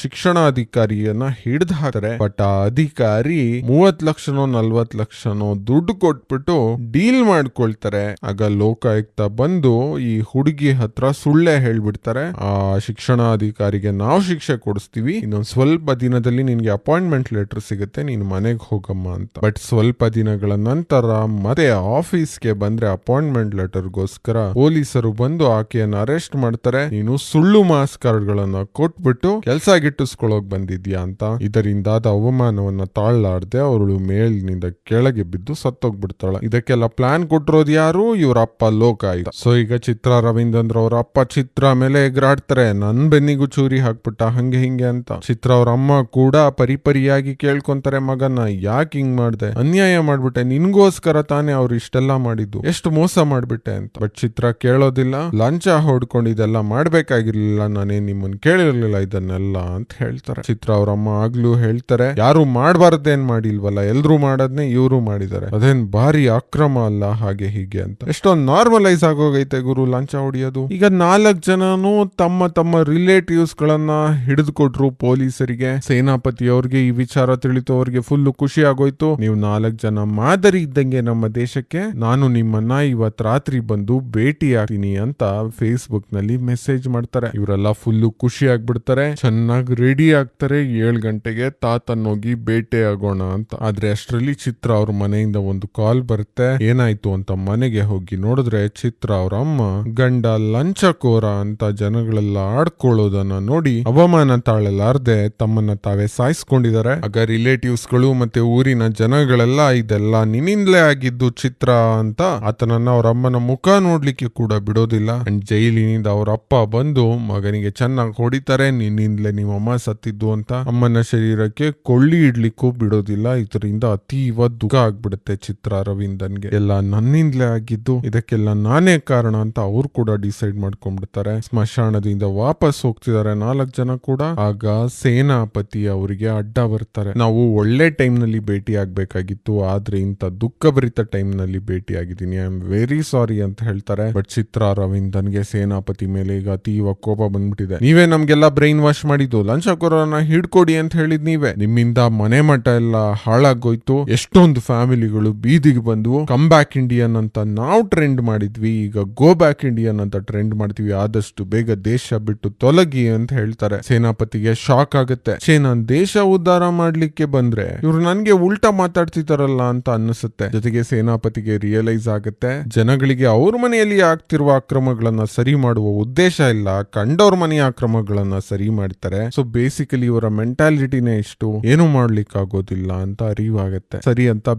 ಶಿಕ್ಷಣಾಧಿಕಾರಿಯನ್ನ ಹಿಡಿದು ಹಾಕ್ತಾರೆ. ಬಟ್ ಆ ಅಧಿಕಾರಿ 30 ಲಕ್ಷನೋ 40 ಲಕ್ಷನೋ ದುಡ್ಡು ಕೊಟ್ಬಿಟ್ಟು ಡೀಲ್ ಮಾಡ್ಕೊಳ್ತಾರೆ. ಆಗ ಲೋಕಾಯುಕ್ತ ಬಂದು ಈ ಹುಡುಗಿ ಹತ್ರ ಸುಳ್ಳೆ ಹೇಳ್ಬಿಡ್ತಾರೆ, ಆ ಶಿಕ್ಷಣಾಧಿಕಾರಿಗೆ ನಾವು ಶಿಕ್ಷೆ ಕೊಡಿಸ್ತೀವಿ, ಇನ್ನೊಂದ್ ಸ್ವಲ್ಪ ದಿನದಲ್ಲಿ ನಿನ್ಗೆ ಅಪಾಯಿಂಟ್ಮೆಂಟ್ ಲೆಟರ್ ಸಿಗುತ್ತೆ, ನೀನ್ ಮನೆಗೆ ಹೋಗಮ್ಮ ಅಂತ. ಬಟ್ ಸ್ವಲ್ಪ ದಿನಗಳ ನಂತರ ಮತ್ತೆ ಆಫೀಸ್ಗೆ ಬಂದ್ರೆ ಅಪಾಯಿಂಟ್ಮೆಂಟ್ ಲೆಟರ್ಗೋಸ್ಕರ ಪೊಲೀಸರು ಬಂದು ಆಕೆಯನ್ನು ಅರೆಸ್ಟ್ ಮಾಡ್ತಾರೆ. ನೀನು ಸುಳ್ಳು ಮಾಸ್ ಕಾರ್ಡ್ ಗಳನ್ನ ಕೊಟ್ಬಿಟ್ಟು ಕೆಲಸ ಗಿಟ್ಟಿಸ್ಕೊಳ್ಳೋಕ್ ಬಂದಿದ್ಯಾ ಅಂತ. ಇದರಿಂದಾದ ಅವಮಾನವನ್ನ ತಾಳ್ಲಾರ್ದೆ ಅವಳು ಮೇಲಿನಿಂದ ಕೆಳಗೆ ಬಿದ್ದು ಸತ್ತೋಗ್ಬಿಡ್ತಾಳೆ. ಇದಕ್ಕೆಲ್ಲ ಪ್ಲಾನ್ ಕೊಟ್ಟಿರೋದು ಯಾರು? ಇವ್ರ ಅಪ್ಪ ಲೋಕಾಯುಕ್ತ. ಸೊ ಈಗ ಚಿತ್ರ ರವೀಂದ್ರ ಅವ್ರ ಅಪ್ಪ ಚಿತ್ರ ಮೇಲೆ ಎಗರಾಡ್ತಾರೆ, ನನ್ ಬೆನ್ನಿಗೂ ಚೂರಿ ಹಾಕ್ಬಿಟ್ಟ ಹಂಗೆ ಹಿಂಗೆ ಅಂತ. ಚಿತ್ರ ಅವ್ರ ಅಮ್ಮ ಕೂಡ ಪರಿಪರಿಯಾಗಿ ಕೇಳ್ಕೊಂತಾರೆ, ಮಗನ್ನ ಯಾಕೆ ಹಿಂಗ್ ಮಾಡ್ದೆ, ಅನ್ಯಾಯ ಮಾಡ್ಬಿಟ್ಟೆ, ನಿನ್ಗೋಸ್ಕರ ತಾನೇ ಅವ್ರು ಇಷ್ಟೆಲ್ಲಾ ಮಾಡಿದ್ದು, ಎಷ್ಟು ಮೋಸ ಮಾಡ್ಬಿಟ್ಟೆ ಅಂತ. ಬಟ್ ಚಿತ್ರ ಕೇಳೋದಿಲ್ಲ, ಲಂಚ ಹೊಡ್ಕೊಂಡು ಇದೆಲ್ಲ ಮಾಡ್ಬೇಕಾಗಿರ್ಲಿಲ್ಲ, ನಾನೇ ನಿಮ್ಮನ್ ಕೇಳಿರ್ಲಿಲ್ಲ ಇದನ್ನೆಲ್ಲ ಅಂತ ಹೇಳ್ತಾರೆ. ಚಿತ್ರ ಅವ್ರ ಅಮ್ಮ ಆಗ್ಲೂ ಹೇಳ್ತಾರೆ, ಯಾರು ಮಾಡ್ಬಾರ್ದೇನ್ ಮಾಡಿಲ್ವಲ್ಲ, ಎಲ್ರು ಮಾಡೋದ್ನೇ ಇವ್ರು ಮಾಡಿದ್ದಾರೆ, ಅದೇನ್ ಭಾರಿ ಅಕ್ರಮ ಅಲ್ಲ ಹಾಗೆ ಹೀಗೆ ಅಂತ. ಎಷ್ಟೊಂದು ನಾರ್ಮಲೈಸ್ ಆಗೋಗೈತೆ ಗುರು ಲಂಚ ಹೊಡಿಯೋದು. ಈಗ 4 ಜನನು ತಮ್ಮ ರಿಲೇಟಿವ್ಸ್ ಗಳನ್ನ ಹಿಡಿದು ಕೊಟ್ರು ಪೊಲೀಸರಿಗೆ. ಸೇನಾಪತಿ ಅವ್ರಿಗೆ ಈ ವಿಚಾರ ತಿಳಿತು, ಅವ್ರಿಗೆ ಫುಲ್ ಖುಷಿ ಆಗೋಯ್ತು. ನೀವು 4 ಜನ ಮಾದರಿ ಇದ್ದಂಗೆ ನಮ್ಮ ದೇಶಕ್ಕೆ, ನಾನು ನಿಮ್ಮನ್ನ ಇವತ್ ರಾತ್ರಿ ಬಂದು ಭೇಟಿ ಆಗ್ತೀನಿ ಅಂತ ಫೇಸ್ಬುಕ್ ನಲ್ಲಿ ಮೆಸೇಜ್ ಮಾಡ್ತಾರೆ. ಇವರೆಲ್ಲ ಫುಲ್ ಖುಷಿ ಆಗ್ಬಿಡ್ತಾರೆ, ಚೆನ್ನಾಗಿ ರೆಡಿ ಆಗ್ತಾರೆ. 7 ಗಂಟೆಗೆ ತಾತನ್ನೋಗಿ ಭೇಟಿ ಆಗೋಣ ಅಂತ. ಆದ್ರೆ ಅಷ್ಟರಲ್ಲಿ ಚಿತ್ರ ಅವ್ರ ಮನೆಯಿಂದ ಒಂದು ಕಾಲ್ ಬರುತ್ತೆ. ಏನಾಯ್ತು ಅಂತ ಮನೆಗೆ ಹೋಗಿ ನೋಡಿದ್ರೆ ಚಿತ್ರ ಅವ್ರ ಅಮ್ಮ ಗಂಡ ಲಂಚಕೋರ ಅಂತ ಜನಗಳೆಲ್ಲ ಆಡ್ಕೊಳ್ಳೋದನ್ನ ನೋಡಿ ಅವಮಾನ ತಾಳಲಾರ್ದೆ ತಮ್ಮನ್ನ ತಾವೇ ಸಾಯಿಸ್ಕೊಂಡಿದ್ದಾರೆ. ಆಗ ರಿಲೇಟಿವ್ಸ್ ಗಳು ಮತ್ತೆ ಊರಿನ ಜನಗಳೆಲ್ಲ ಇದೆಲ್ಲ ನಿನ್ನಿಂದಲೇ ಆಗಿದ್ದು ಚಿತ್ರ ಅಂತ ಆತನನ್ನ ಅವ್ರ ಅಮ್ಮನ ಮುಖ ನೋಡ್ಲಿಕ್ಕೆ ಕೂಡ ಬಿಡೋದಿಲ್ಲ. ಅಂಡ್ ಜೈಲಿನಿಂದ ಅವ್ರ ಅಪ್ಪ ಬಂದು ಮಗನಿಗೆ ಚೆನ್ನಾಗಿ ಹೊಡಿತಾರೆ, ನಿನ್ನಿಂದಲೇ ನಿಮ್ಮ ಅಮ್ಮ ಸತ್ತಿದ್ದು ಅಂತ. ಅಮ್ಮನ ಶರೀರಕ್ಕೆ ಕೊಳ್ಳಿ ಇಡ್ಲಿಕ್ಕೂ ಬಿಡೋದಿಲ್ಲ. ಇದರಿಂದ ಅತೀವ ದುಃಖ ಆಗ್ಬಿಡುತ್ತೆ ಚಿತ್ರ ರವೀಂದ್ರನ್ಗೆ. ಎಲ್ಲ ನನ್ನಿಂದಲೇ ಆಗಿದ್ದು, ಇದಕ್ಕೆಲ್ಲ ನಾನೇ ಕಾರಣ ಅಂತ ಅವ್ರು ಕೂಡ ಡಿಸೈಡ್ ಮಾಡ್ಕೊಂಡ್ಬಿಡ್ತಾರೆ. ಸ್ಮಶಾನದಿಂದ ವಾಪಸ್ ಹೋಗ್ತಿದ್ದಾರೆ 4 ಜನ ಕೂಡ. ಆಗ ಸೇನಾಪತಿ ಅವರಿಗೆ ಅಡ್ಡ ಬರ್ತಾರೆ, ನಾವು ಒಳ್ಳೆ ಟೈಮ್ ನಲ್ಲಿ ಭೇಟಿ ಆಗ್ಬೇಕಾಗಿತ್ತು, ಆದ್ರೆ ಇಂತ ದುಃಖಭರಿತ ಟೈಮ್ ನಲ್ಲಿ ಭೇಟಿ ಆಗಿದ್ದೀನಿ, ಐ ಆಮ್ ವೆರಿ ಸಾರಿ ಅಂತ ಹೇಳ್ತಾರೆ. ಬಟ್ ಚಿತ್ರ ರವೀಂದ್ರನ್ಗೆ ಸೇನಾಪತಿ ಮೇಲೆ ಈಗ ಅತೀವ ಕೋಪ ಬಂದ್ಬಿಟ್ಟಿದೆ. ನೀವೇ ನಮ್ಗೆಲ್ಲ ಬ್ರೈನ್ ವಾಶ್ ಮಾಡಿದ್ದು, ಲಂಚಕೋರನ್ನ ಹಿಡ್ಕೊಡಿ ಅಂತ ಹೇಳಿದ್ ನೀವೇ, ನಿಮ್ಮಿಂದ ಮನೆ ಮಠ ಎಲ್ಲ ಹಾಳಾಗೋಯ್ತು, ಎಷ್ಟೊಂದು ಫ್ಯಾಮಿಲಿಗಳು ಬೀದಿಗೆ ಬಂದ್ವು, ಕಮ್ ಬ್ಯಾಕ್ ಇಂಡಿಯನ್ ಅಂತ ನಾವು ಟ್ರೆಂಡ್ ಮಾಡಿದ್ವಿ, ಈಗ ಗೋ ಬ್ಯಾಕ್ ಇಂಡಿಯನ್ ಅಂತ ಟ್ರೆಂಡ್ ಮಾಡ್ತೀವಿ, ಆದಷ್ಟು ಬೇಗ ದೇಶ ಬಿಟ್ಟು ತೊಲಗಿ ಅಂತ ಹೇಳ್ತಾರೆ. ಸೇನಾಪತಿಗೆ ಶಾಕ್ ಆಗುತ್ತೆ, ನಾನ್ ದೇಶ ಉದ್ಧಾರ ಮಾಡ್ಲಿಕ್ಕೆ ಬಂದ್ರೆ ಇವ್ರು ನನ್ಗೆ ಉಲ್ಟಾ ಮಾತಾಡ್ತಿದಾರಲ್ಲ ಅಂತ ಅನ್ನಿಸುತ್ತೆ. ಜೊತೆಗೆ ಸೇನಾಪತಿಗೆ ರಿಯಲೈಸ್ ಆಗುತ್ತೆ, ಜನಗಳಿಗೆ ಅವ್ರ ಮನೆಯಲ್ಲಿ ಆಗ್ತಿರುವ ಅಕ್ರಮಗಳನ್ನ ಸರಿ ಮಾಡುವ ಉದ್ದೇಶ ಇಲ್ಲ, ಕಂಡವ್ರ ಮನೆಯ ಅಕ್ರಮಗಳನ್ನ ಸರಿ ಮಾಡ್ತಾರೆ. ಸೊ ಬೇಸಿಕಲಿ ಇವರ ಮೆಂಟಾಲಿಟಿನೇ ಇಷ್ಟು, ಏನು ಮಾಡ್ಲಿಕ್ಕೆ ಆಗೋದಿಲ್ಲ ಅಂತ ಅರಿವಾಗುತ್ತೆ. ಸರಿ ಅಂತ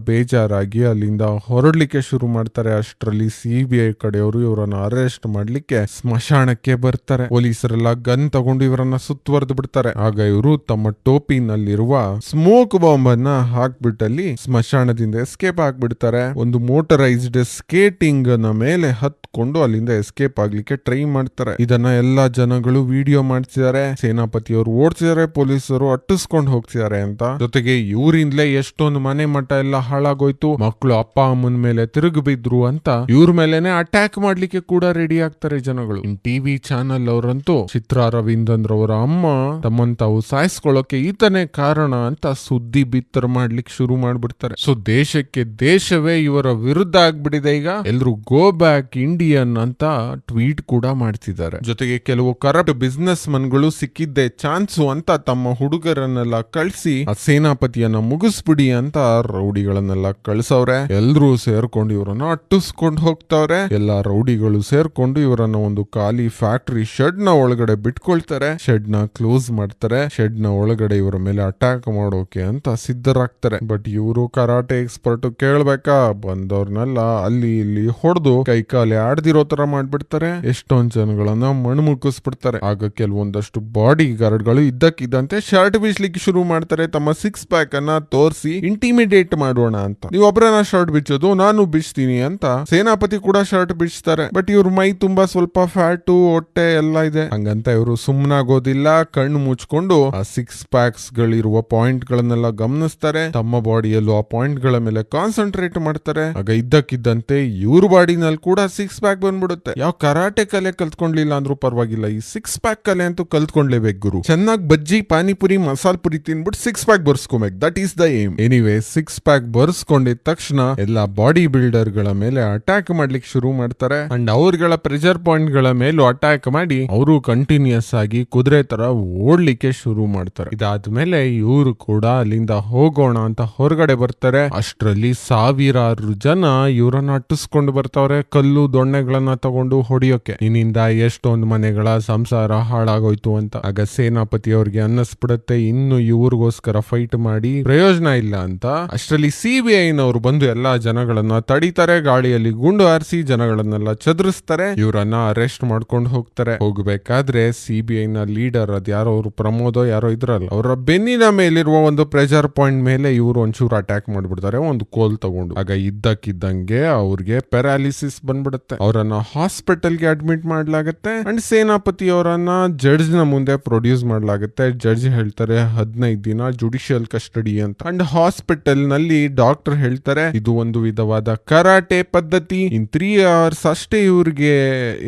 ಬೇಜಾರಾಗಿ ಅಲ್ಲಿಂದ ಹೊರಡ್ಲಿಕ್ಕೆ ಶುರು ಮಾಡ್ತಾರೆ. ಅಷ್ಟರಲ್ಲಿ ಸಿಬಿಐ ಕಡೆಯವರು ಇವರನ್ನ ಅರೆಸ್ಟ್ ಮಾಡ್ಲಿಕ್ಕೆ ಸ್ಮಶಾನಕ್ಕೆ ಬರ್ತಾರೆ. ಪೊಲೀಸರೆಲ್ಲ ಗನ್ ತಗೊಂಡು ಇವರನ್ನ ಸುತ್ತುವರೆದು ಬಿಡ್ತಾರೆ. ಆಗ ಇವರು ತಮ್ಮ ಟೋಪಿನಲ್ಲಿರುವ ಸ್ಮೋಕ್ ಬಾಂಬ್ ಅನ್ನ ಹಾಕ್ಬಿಟ್ಟಲ್ಲಿ ಸ್ಮಶಾನದಿಂದ ಎಸ್ಕೇಪ್ ಆಗ್ಬಿಡ್ತಾರೆ. ಒಂದು ಮೋಟರೈಸ್ಡ್ ಸ್ಕೇಟಿಂಗ್ ನ ಮೇಲೆ ಹತ್ಕೊಂಡು ಅಲ್ಲಿಂದ ಎಸ್ಕೇಪ್ ಆಗ್ಲಿಕ್ಕೆ ಟ್ರೈ ಮಾಡ್ತಾರೆ. ಇದನ್ನ ಎಲ್ಲಾ ಜನಗಳು ವಿಡಿಯೋ ಮಾಡ್ತಿದ್ದಾರೆ. ಸೇನಾಪತಿಯವರು ಓಡ್ತಿದ್ದಾರೆ, ಪೊಲೀಸರು ಅಟ್ಟಿಸ್ಕೊಂಡು ಹೋಗ್ತಿದ್ದಾರೆ ಅಂತ. ಜೊತೆಗೆ ಇವರಿಂದಲೇ ಎಷ್ಟೊಂದು ಮನೆ ಮಠ ಎಲ್ಲ ಹಾಳಾಗೋಯ್ತು, ಮಕ್ಕಳು ಅಪ್ಪ ಅಮ್ಮನ ಮೇಲೆ ತಿರುಗಿ ಬಿದ್ರು ಅಂತ ಇವ್ರ ಮೇಲೆನೆ ಅಟ್ಯಾಕ್ ಮಾಡ್ಲಿಕ್ಕೆ ಕೂಡ ರೆಡಿ ಆಗ್ತಾರೆ ಜನಗಳು. ಟಿವಿ ಚಾನಲ್ ಅವರಂತೂ ಚಿತ್ರ ರವೀಂದ್ರನ್ ಅವರ ಅಮ್ಮ ತಮ್ಮನ್ ತಾವು ಸಾಯಿಸ್ಕೊಳ್ಳೋಕೆ ಈತನೇ ಕಾರಣ ಅಂತ ಸುದ್ದಿ ಬಿತ್ತರ ಮಾಡ್ಲಿಕ್ಕೆ ಶುರು ಮಾಡ್ಬಿಡ್ತಾರೆ. ಸೊ ದೇಶಕ್ಕೆ ದೇಶವೇ ಇವರ ವಿರುದ್ಧ ಆಗ್ಬಿಟ್ಟಿದೆ. ಈಗ ಎಲ್ರು ಗೋ ಬ್ಯಾಕ್ ಇಂಡಿಯನ್ ಅಂತ ಟ್ವೀಟ್ ಕೂಡ ಮಾಡ್ತಿದ್ದಾರೆ. ಜೊತೆಗೆ ಕೆಲವು ಕರಪ್ಟ್ ಬಿಸ್ನೆಸ್ ಮನ್ಗಳು ಸಿಕ್ಕಿದ್ದೆ ಚಾನ್ಸು ಅಂತ ತಮ್ಮ ಹುಡುಗರನ್ನೆಲ್ಲ ಕಳಿಸಿ ಆ ಸೇನಾಪತಿಯನ್ನ ಮುಗಿಸ್ಬಿಡಿ ಅಂತ ರೌಡಿಗಳನ್ನೆಲ್ಲ ಕಳ್ಸವ್ರೆ. ಎಲ್ರೂ ಸೇರ್ಕೊಂಡು ಇವರನ್ನ ಅಟ್ಟಿಸ್ಕೊಂಡು ಹೋಗ್ತಾವ್ರೆ. ಎಲ್ಲಾ ರೌಡಿಗಳು ಸೇರ್ಕೊಂಡು ಇವರನ್ನ ಒಂದು ಖಾಲಿ ಫ್ಯಾಕ್ಟರಿ ಶೆಡ್ ನ ಒಳಗಡೆ ಬಿಟ್ಕೊಳ್ತಾರೆ. ಶೆಡ್ ನ ಕ್ಲೋಸ್ ಮಾಡ್ತಾರೆ. ಶೆಡ್ ನ ಒಳಗಡೆ ಇವರ ಮೇಲೆ ಅಟ್ಯಾಕ್ ಮಾಡೋಕೆ ಅಂತ ಸಿದ್ಧರಾಗ್ತಾರೆ. ಬಟ್ ಇವರು ಕರಾಟೆ ಎಕ್ಸ್ಪರ್ಟ್, ಕೇಳ್ಬೇಕಾ, ಬಂದವ್ರನ್ನೆಲ್ಲ ಅಲ್ಲಿ ಇಲ್ಲಿ ಹೊಡೆದು ಕೈ ಕಾಲಿ ಆಡ್ದಿರೋ ತರ ಮಾಡ್ಬಿಡ್ತಾರೆ. ಎಷ್ಟೊಂದ್ ಜನಗಳನ್ನ ಮಣ್ಮುಕ್ಕಿಸ್ಬಿಡ್ತಾರೆ. ಆಗ ಕೆಲವೊಂದಷ್ಟು ಬಾಡಿ ಗಾರ್ಡ್ ಗಳು ಇದ್ದಕ್ಕಿದ್ದಂತೆ ಶರ್ಟ್ ಬಿಚ್ಚಲಿಕ್ಕೆ ಶುರು ಮಾಡ್ತಾರೆ. ತಮ್ಮ 6 ಪ್ಯಾಕ್ ಅನ್ನ ತೋರಿಸಿ ಇಂಟಿಮಿಡೇಟ್ ಮಾಡೋಣ ಅಂತ. ನೀವು ಒಬ್ಬರನ್ನ ಶರ್ಟ್ ಬಿಚ್ಚೋದು, ನಾನು ಬಿಚ್ತೀನಿ ಅಂತ. ಸೇನಾಪತಿ ಕೂಡ ಶರ್ಟ್ ಬಿಚ್ತಾರೆ. ಬಟ್ ಇವ್ರ ಮೈ ತುಂಬಾ ಸ್ವಲ್ಪ ಫ್ಯಾಟು, ಹೊಟ್ಟೆ ಎಲ್ಲ ಇದೆ. ಹಂಗಂತ ಇವರು ಸುಮ್ನಾಗೋದಿಲ್ಲ, ಕಣ್ಣು ಮುಚ್ಕೊಂಡು ಆ 6 ಪ್ಯಾಕ್ಸ್ ಗಳಿರುವ ಪಾಯಿಂಟ್ ಗಳನ್ನೆಲ್ಲ ಗಮನಿಸ್ತಾರೆ, ತಮ್ಮ ಬಾಡಿಯಲ್ಲೂ ಆ ಪಾಯಿಂಟ್ ಗಳ ಮೇಲೆ ಕಾನ್ಸಂಟ್ರೇಟ್ ಮಾಡ್ತಾರೆ. ಆಗ ಇದ್ದಕ್ಕಿದ್ದಂತೆ ಇವ್ರ ಬಾಡಿನಲ್ಲಿ ಕೂಡ 6 ಪ್ಯಾಕ್ ಬಂದ್ಬಿಡುತ್ತೆ. ಯಾವ ಕರಾಟೆ ಕಲೆ ಕಲ್ತ್ಕೊಂಡ್ಲಿಲ್ಲ ಅಂದ್ರೂ ಪರವಾಗಿಲ್ಲ, ಈ 6 ಪ್ಯಾಕ್ ಕಲೆ ಅಂತೂ ಕಲ್ತ್ಕೊಂಡ್ಲೇಬೇಕು ಗುರು. ಚೆನ್ನಾಗಿ ಬಜ್ಜಿ, ಪಾನಿಪುರಿ, ಮಸಾಲ್ ಪುರಿ ತಿನ್ಬಿಟ್ಟು 6 ಪ್ಯಾಕ್ ಬರ್ಸ್ಕೊಬೇಕು. That is the aim. Anyway 6 pack ಬರ್ಸ್ಕೊಂಡಿದ ತಕ್ಷಣ ಎಲ್ಲ ಬಾಡಿ ಬಿಲ್ಡರ್ ಗಳ ಮೇಲೆ ಅಟ್ಯಾಕ್ ಮಾಡ್ಲಿಕ್ಕೆ ಶುರು ಮಾಡ್ತಾರೆ. ಅಂಡ್ ಅವ್ರಗಳ ಪ್ರೆಷರ್ ಪಾಯಿಂಟ್ ಗಳ ಮೇಲೂ ಅಟ್ಯಾಕ್ ಮಾಡಿ ಅವರು ಕಂಟಿನ್ಯೂಸ್ ಆಗಿ ಕುದುರೆ ತರ ಓಡ್ಲಿಕ್ಕೆ ಶುರು ಮಾಡ್ತಾರೆ. ಇದಾದ್ಮೇಲೆ ಇವರು ಕೂಡ ಅಲ್ಲಿಂದ ಹೋಗೋಣ ಅಂತ ಹೊರಗಡೆ ಬರ್ತಾರೆ. ಅಷ್ಟರಲ್ಲಿ ಸಾವಿರಾರು ಜನ ಇವರನ್ನ ಅಟ್ಟಿಸ್ಕೊಂಡು ಬರ್ತಾವ್ರೆ, ಕಲ್ಲು ದೊಣ್ಣೆಗಳನ್ನ ತಗೊಂಡು ಹೊಡಿಯೋಕೆ. ನಿನ್ನಿಂದ ಎಷ್ಟೊಂದು ಮನೆಗಳ ಸಂಸಾರ ಹಾಳಾಗೋಯ್ತು ಅಂತ. ಆಗ ಸೇನಾಪತಿ ಅವ್ರಿಗೆ ಅನ್ನಿಸ್ಬಿಡುತ್ತೆ ಇನ್ನು ಇವ್ರಿಗೋಸ್ಕರ ಫೈಟ್ ಮಾಡಿ ಪ್ರಯೋಜನ ಇಲ್ಲ ಅಂತ. ಅಷ್ಟರಲ್ಲಿ CBI ನವರು ಬಂದು ಎಲ್ಲಾ ಜನಗಳನ್ನ ತಡಿತಾರೆ, ಗಾಳಿಯಲ್ಲಿ ಗುಂಡು ಹಾರಿಸಿ ಜನಗಳನ್ನೆಲ್ಲ ಚದುರಿಸ್ತಾರೆ, ಇವರನ್ನ ಅರೆಸ್ಟ್ ಮಾಡ್ಕೊಂಡು ಹೋಗ್ತಾರೆ. ಹೋಗ್ಬೇಕಾದ್ರೆ CBI ನ ಲೀಡರ್ ಅದ್ಯಾರೋ ಅವರು ಪ್ರಮೋದೋ ಯಾರೋ ಇದ್ರಲ್ಲ, ಅವರ ಬೆನ್ನಿನ ಮೇಲಿರುವ ಒಂದು ಪ್ರೆಷರ್ ಪಾಯಿಂಟ್ ಮೇಲೆ ಇವರು ಒಂಚೂರು ಅಟ್ಯಾಕ್ ಮಾಡ್ಬಿಡ್ತಾರೆ ಒಂದು ಕೋಲ್ ತಗೊಂಡು. ಆಗ ಇದ್ದಕ್ಕಿದ್ದಂಗೆ ಅವ್ರಿಗೆ ಪ್ಯಾರಾಲಿಸಿಸ್ ಬಂದ್ಬಿಡುತ್ತೆ. ಅವರನ್ನ ಹಾಸ್ಪಿಟಲ್ಗೆ ಅಡ್ಮಿಟ್ ಮಾಡ್ಲಾಗತ್ತೆ. ಅಂಡ್ ಸೇನಾಪತಿ ಅವರನ್ನ ಜಡ್ಜ್ ನ ಮುಂದೆ ಪ್ರೊಡ್ಯೂಸ್ ಮಾಡ್ಲಾಗುತ್ತೆ. ಜಡ್ಜ್ ಹೇಳ್ತಾರೆ 15 ದಿನ ಜುಡಿಷಿಯಲ್ ಕಸ್ಟಡಿ ಅಂತ. ಅಂಡ್ ಹಾಸ್ಪಿಟಲ್ ನಲ್ಲಿ ಡಾಕ್ಟರ್ ಹೇಳ್ತಾರೆ ಇದು ಒಂದು ವಿಧವಾದ ಕರಾಟೆ ಪದ್ಧತಿ, ಇನ್ 3 hours ಅಷ್ಟೇ ಇವ್ರಿಗೆ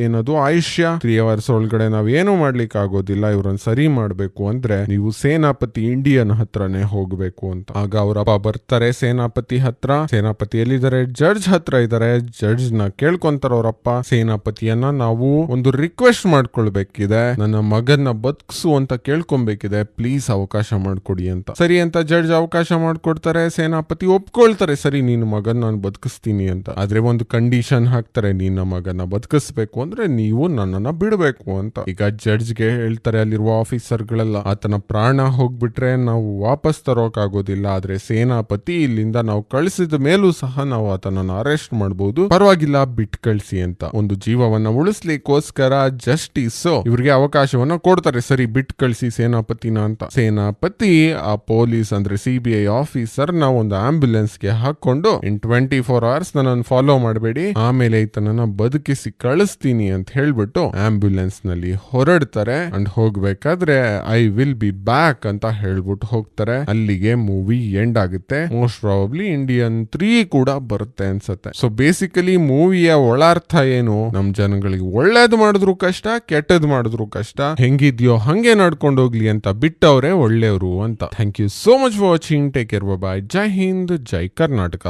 ಏನದು ಆಯುಷ್ಯ, 3 hours ಒಳಗಡೆ ನಾವ್ ಏನು ಮಾಡ್ಲಿಕ್ಕೆ ಆಗೋದಿಲ್ಲ, ಇವ್ರನ್ನ ಸರಿ ಮಾಡ್ಬೇಕು ಅಂದ್ರೆ ನೀವು ಸೇನಾಪತಿ ಇಂಡಿಯನ್ ಹತ್ರನೇ ಹೋಗ್ಬೇಕು ಅಂತ. ಆಗ ಅವರಪ್ಪ ಬರ್ತಾರೆ ಸೇನಾಪತಿ ಹತ್ರ. ಸೇನಾಪತಿ ಎಲ್ಲಿದ್ದಾರೆ? ಜಡ್ಜ್ ಹತ್ರ ಇದಾರೆ. ಜಡ್ಜ್ ನ ಕೇಳ್ಕೊಂತಾರ ಅವರಪ್ಪ, ಸೇನಾಪತಿಯನ್ನ ನಾವು ಒಂದು ರಿಕ್ವೆಸ್ಟ್ ಮಾಡ್ಕೊಳ್ಬೇಕಿದೆ, ನನ್ನ ಮಗನ್ನ ಬದುಕ್ಸು ಅಂತ ಕೇಳ್ಕೊಬೇಕಿದೆ, ಪ್ಲೀಸ್ ಅವಕಾಶ ಮಾಡ್ಕೊಡಿ ಅಂತ. ಸರಿ ಅಂತ ಜಡ್ಜ್ ಅವಕಾಶ ಮಾಡ್ಕೊಡ್ತಾರೆ. ಸೇನಾಪತಿ ಒಪ್ಕೊಳ್ತಾರೆ, ಸರಿ ನಿನ್ನ ಮಗನ್ ನಾನು ಬದುಕಿಸ್ತೀನಿ ಅಂತ. ಆದ್ರೆ ಒಂದು ಕಂಡೀಷನ್ ಹಾಕ್ತಾರೆ, ನಿನ್ನ ಮಗನ ಬದುಕಿಸ್ಬೇಕು ಅಂದ್ರೆ ನೀವು ನನ್ನನ್ನ ಬಿಡ್ಬೇಕು ಅಂತ. ಈಗ ಜಡ್ಜ್ಗೆ ಹೇಳ್ತಾರೆ ಅಲ್ಲಿರುವ ಆಫೀಸರ್ ಗಳೆಲ್ಲ, ಆತನ ಪ್ರಾಣ ಹೋಗ್ಬಿಟ್ರೆ ನಾವು ವಾಪಸ್ ತರೋಕ್ ಆಗೋದಿಲ್ಲ, ಆದ್ರೆ ಸೇನಾಪತಿ ಇಲ್ಲಿಂದ ನಾವು ಕಳಿಸಿದ ಮೇಲೂ ಸಹ ನಾವು ಆತನನ್ನ ಅರೆಸ್ಟ್ ಮಾಡಬಹುದು, ಪರವಾಗಿಲ್ಲ ಬಿಟ್ ಕಳಿಸಿ ಅಂತ. ಒಂದು ಜೀವವನ್ನ ಉಳಿಸ್ಲಿಕ್ಕೋಸ್ಕರ ಜಸ್ಟಿಸ್ ಇವ್ರಿಗೆ ಅವಕಾಶವನ್ನ ಕೊಡ್ತಾರೆ, ಸರಿ ಬಿಟ್ ಕಳಿಸಿ ಸೇನಾಪತಿನ ಅಂತ. ಸೇನಾಪತಿ ಆ ಪೊಲೀಸ್ ಅಂದ್ರೆ CBI ಆಫೀಸರ್ ನ ಒಂದು ಆಂಬ್ಯುಲೆನ್ಸ್ ಗೆ ಹಾಕೊಂಡು ಇನ್ 24 hours ನನ್ನ ಫಾಲೋ ಮಾಡಬೇಡಿ, ಆಮೇಲೆ ಈತನನ್ನ ಬದುಕಿಸಿ ಕಳಿಸ್ತೀನಿ ಅಂತ ಹೇಳ್ಬಿಟ್ಟು ಆಂಬ್ಯುಲೆನ್ಸ್ ನಲ್ಲಿ ಹೊರಡ್ತಾರೆ. ಅಂಡ್ ಹೋಗ್ಬೇಕಾದ್ರೆ ಐ ವಿಲ್ ಬಿ ಬ್ಯಾಕ್ ಅಂತ ಹೇಳ್ಬಿಟ್ಟು ಹೋಗ್ತಾರೆ. ಅಲ್ಲಿಗೆ ಮೂವಿ ಎಂಡ್ ಆಗುತ್ತೆ. ಮೋಸ್ಟ್ ಪ್ರಾಬಬ್ಲಿ ಇಂಡಿಯನ್ 3 ಕೂಡ ಬರುತ್ತೆ ಅನ್ಸುತ್ತೆ. ಸೊ ಬೇಸಿಕಲಿ ಮೂವಿಯ ಒಳಾರ್ಥ ಏನು, ನಮ್ ಜನಗಳಿಗೆ ಒಳ್ಳೇದ್ ಮಾಡಿದ್ರು ಕಷ್ಟ, ಕೆಟ್ಟದ್ ಮಾಡಿದ್ರು ಕಷ್ಟ, ಹೆಂಗಿದ್ಯೋ ಹಂಗೆ ನಡ್ಕೊಂಡು ಹೋಗ್ಲಿ ಅಂತ ಬಿಟ್ಟವ್ರೆ ಒಳ್ಳೆಯವರು ಅಂತ. Thank you so much for watching. Take care, bye. ಜೈ ಹಿಂದ್, ಜೈ ಕರ್ನಾಟಕ.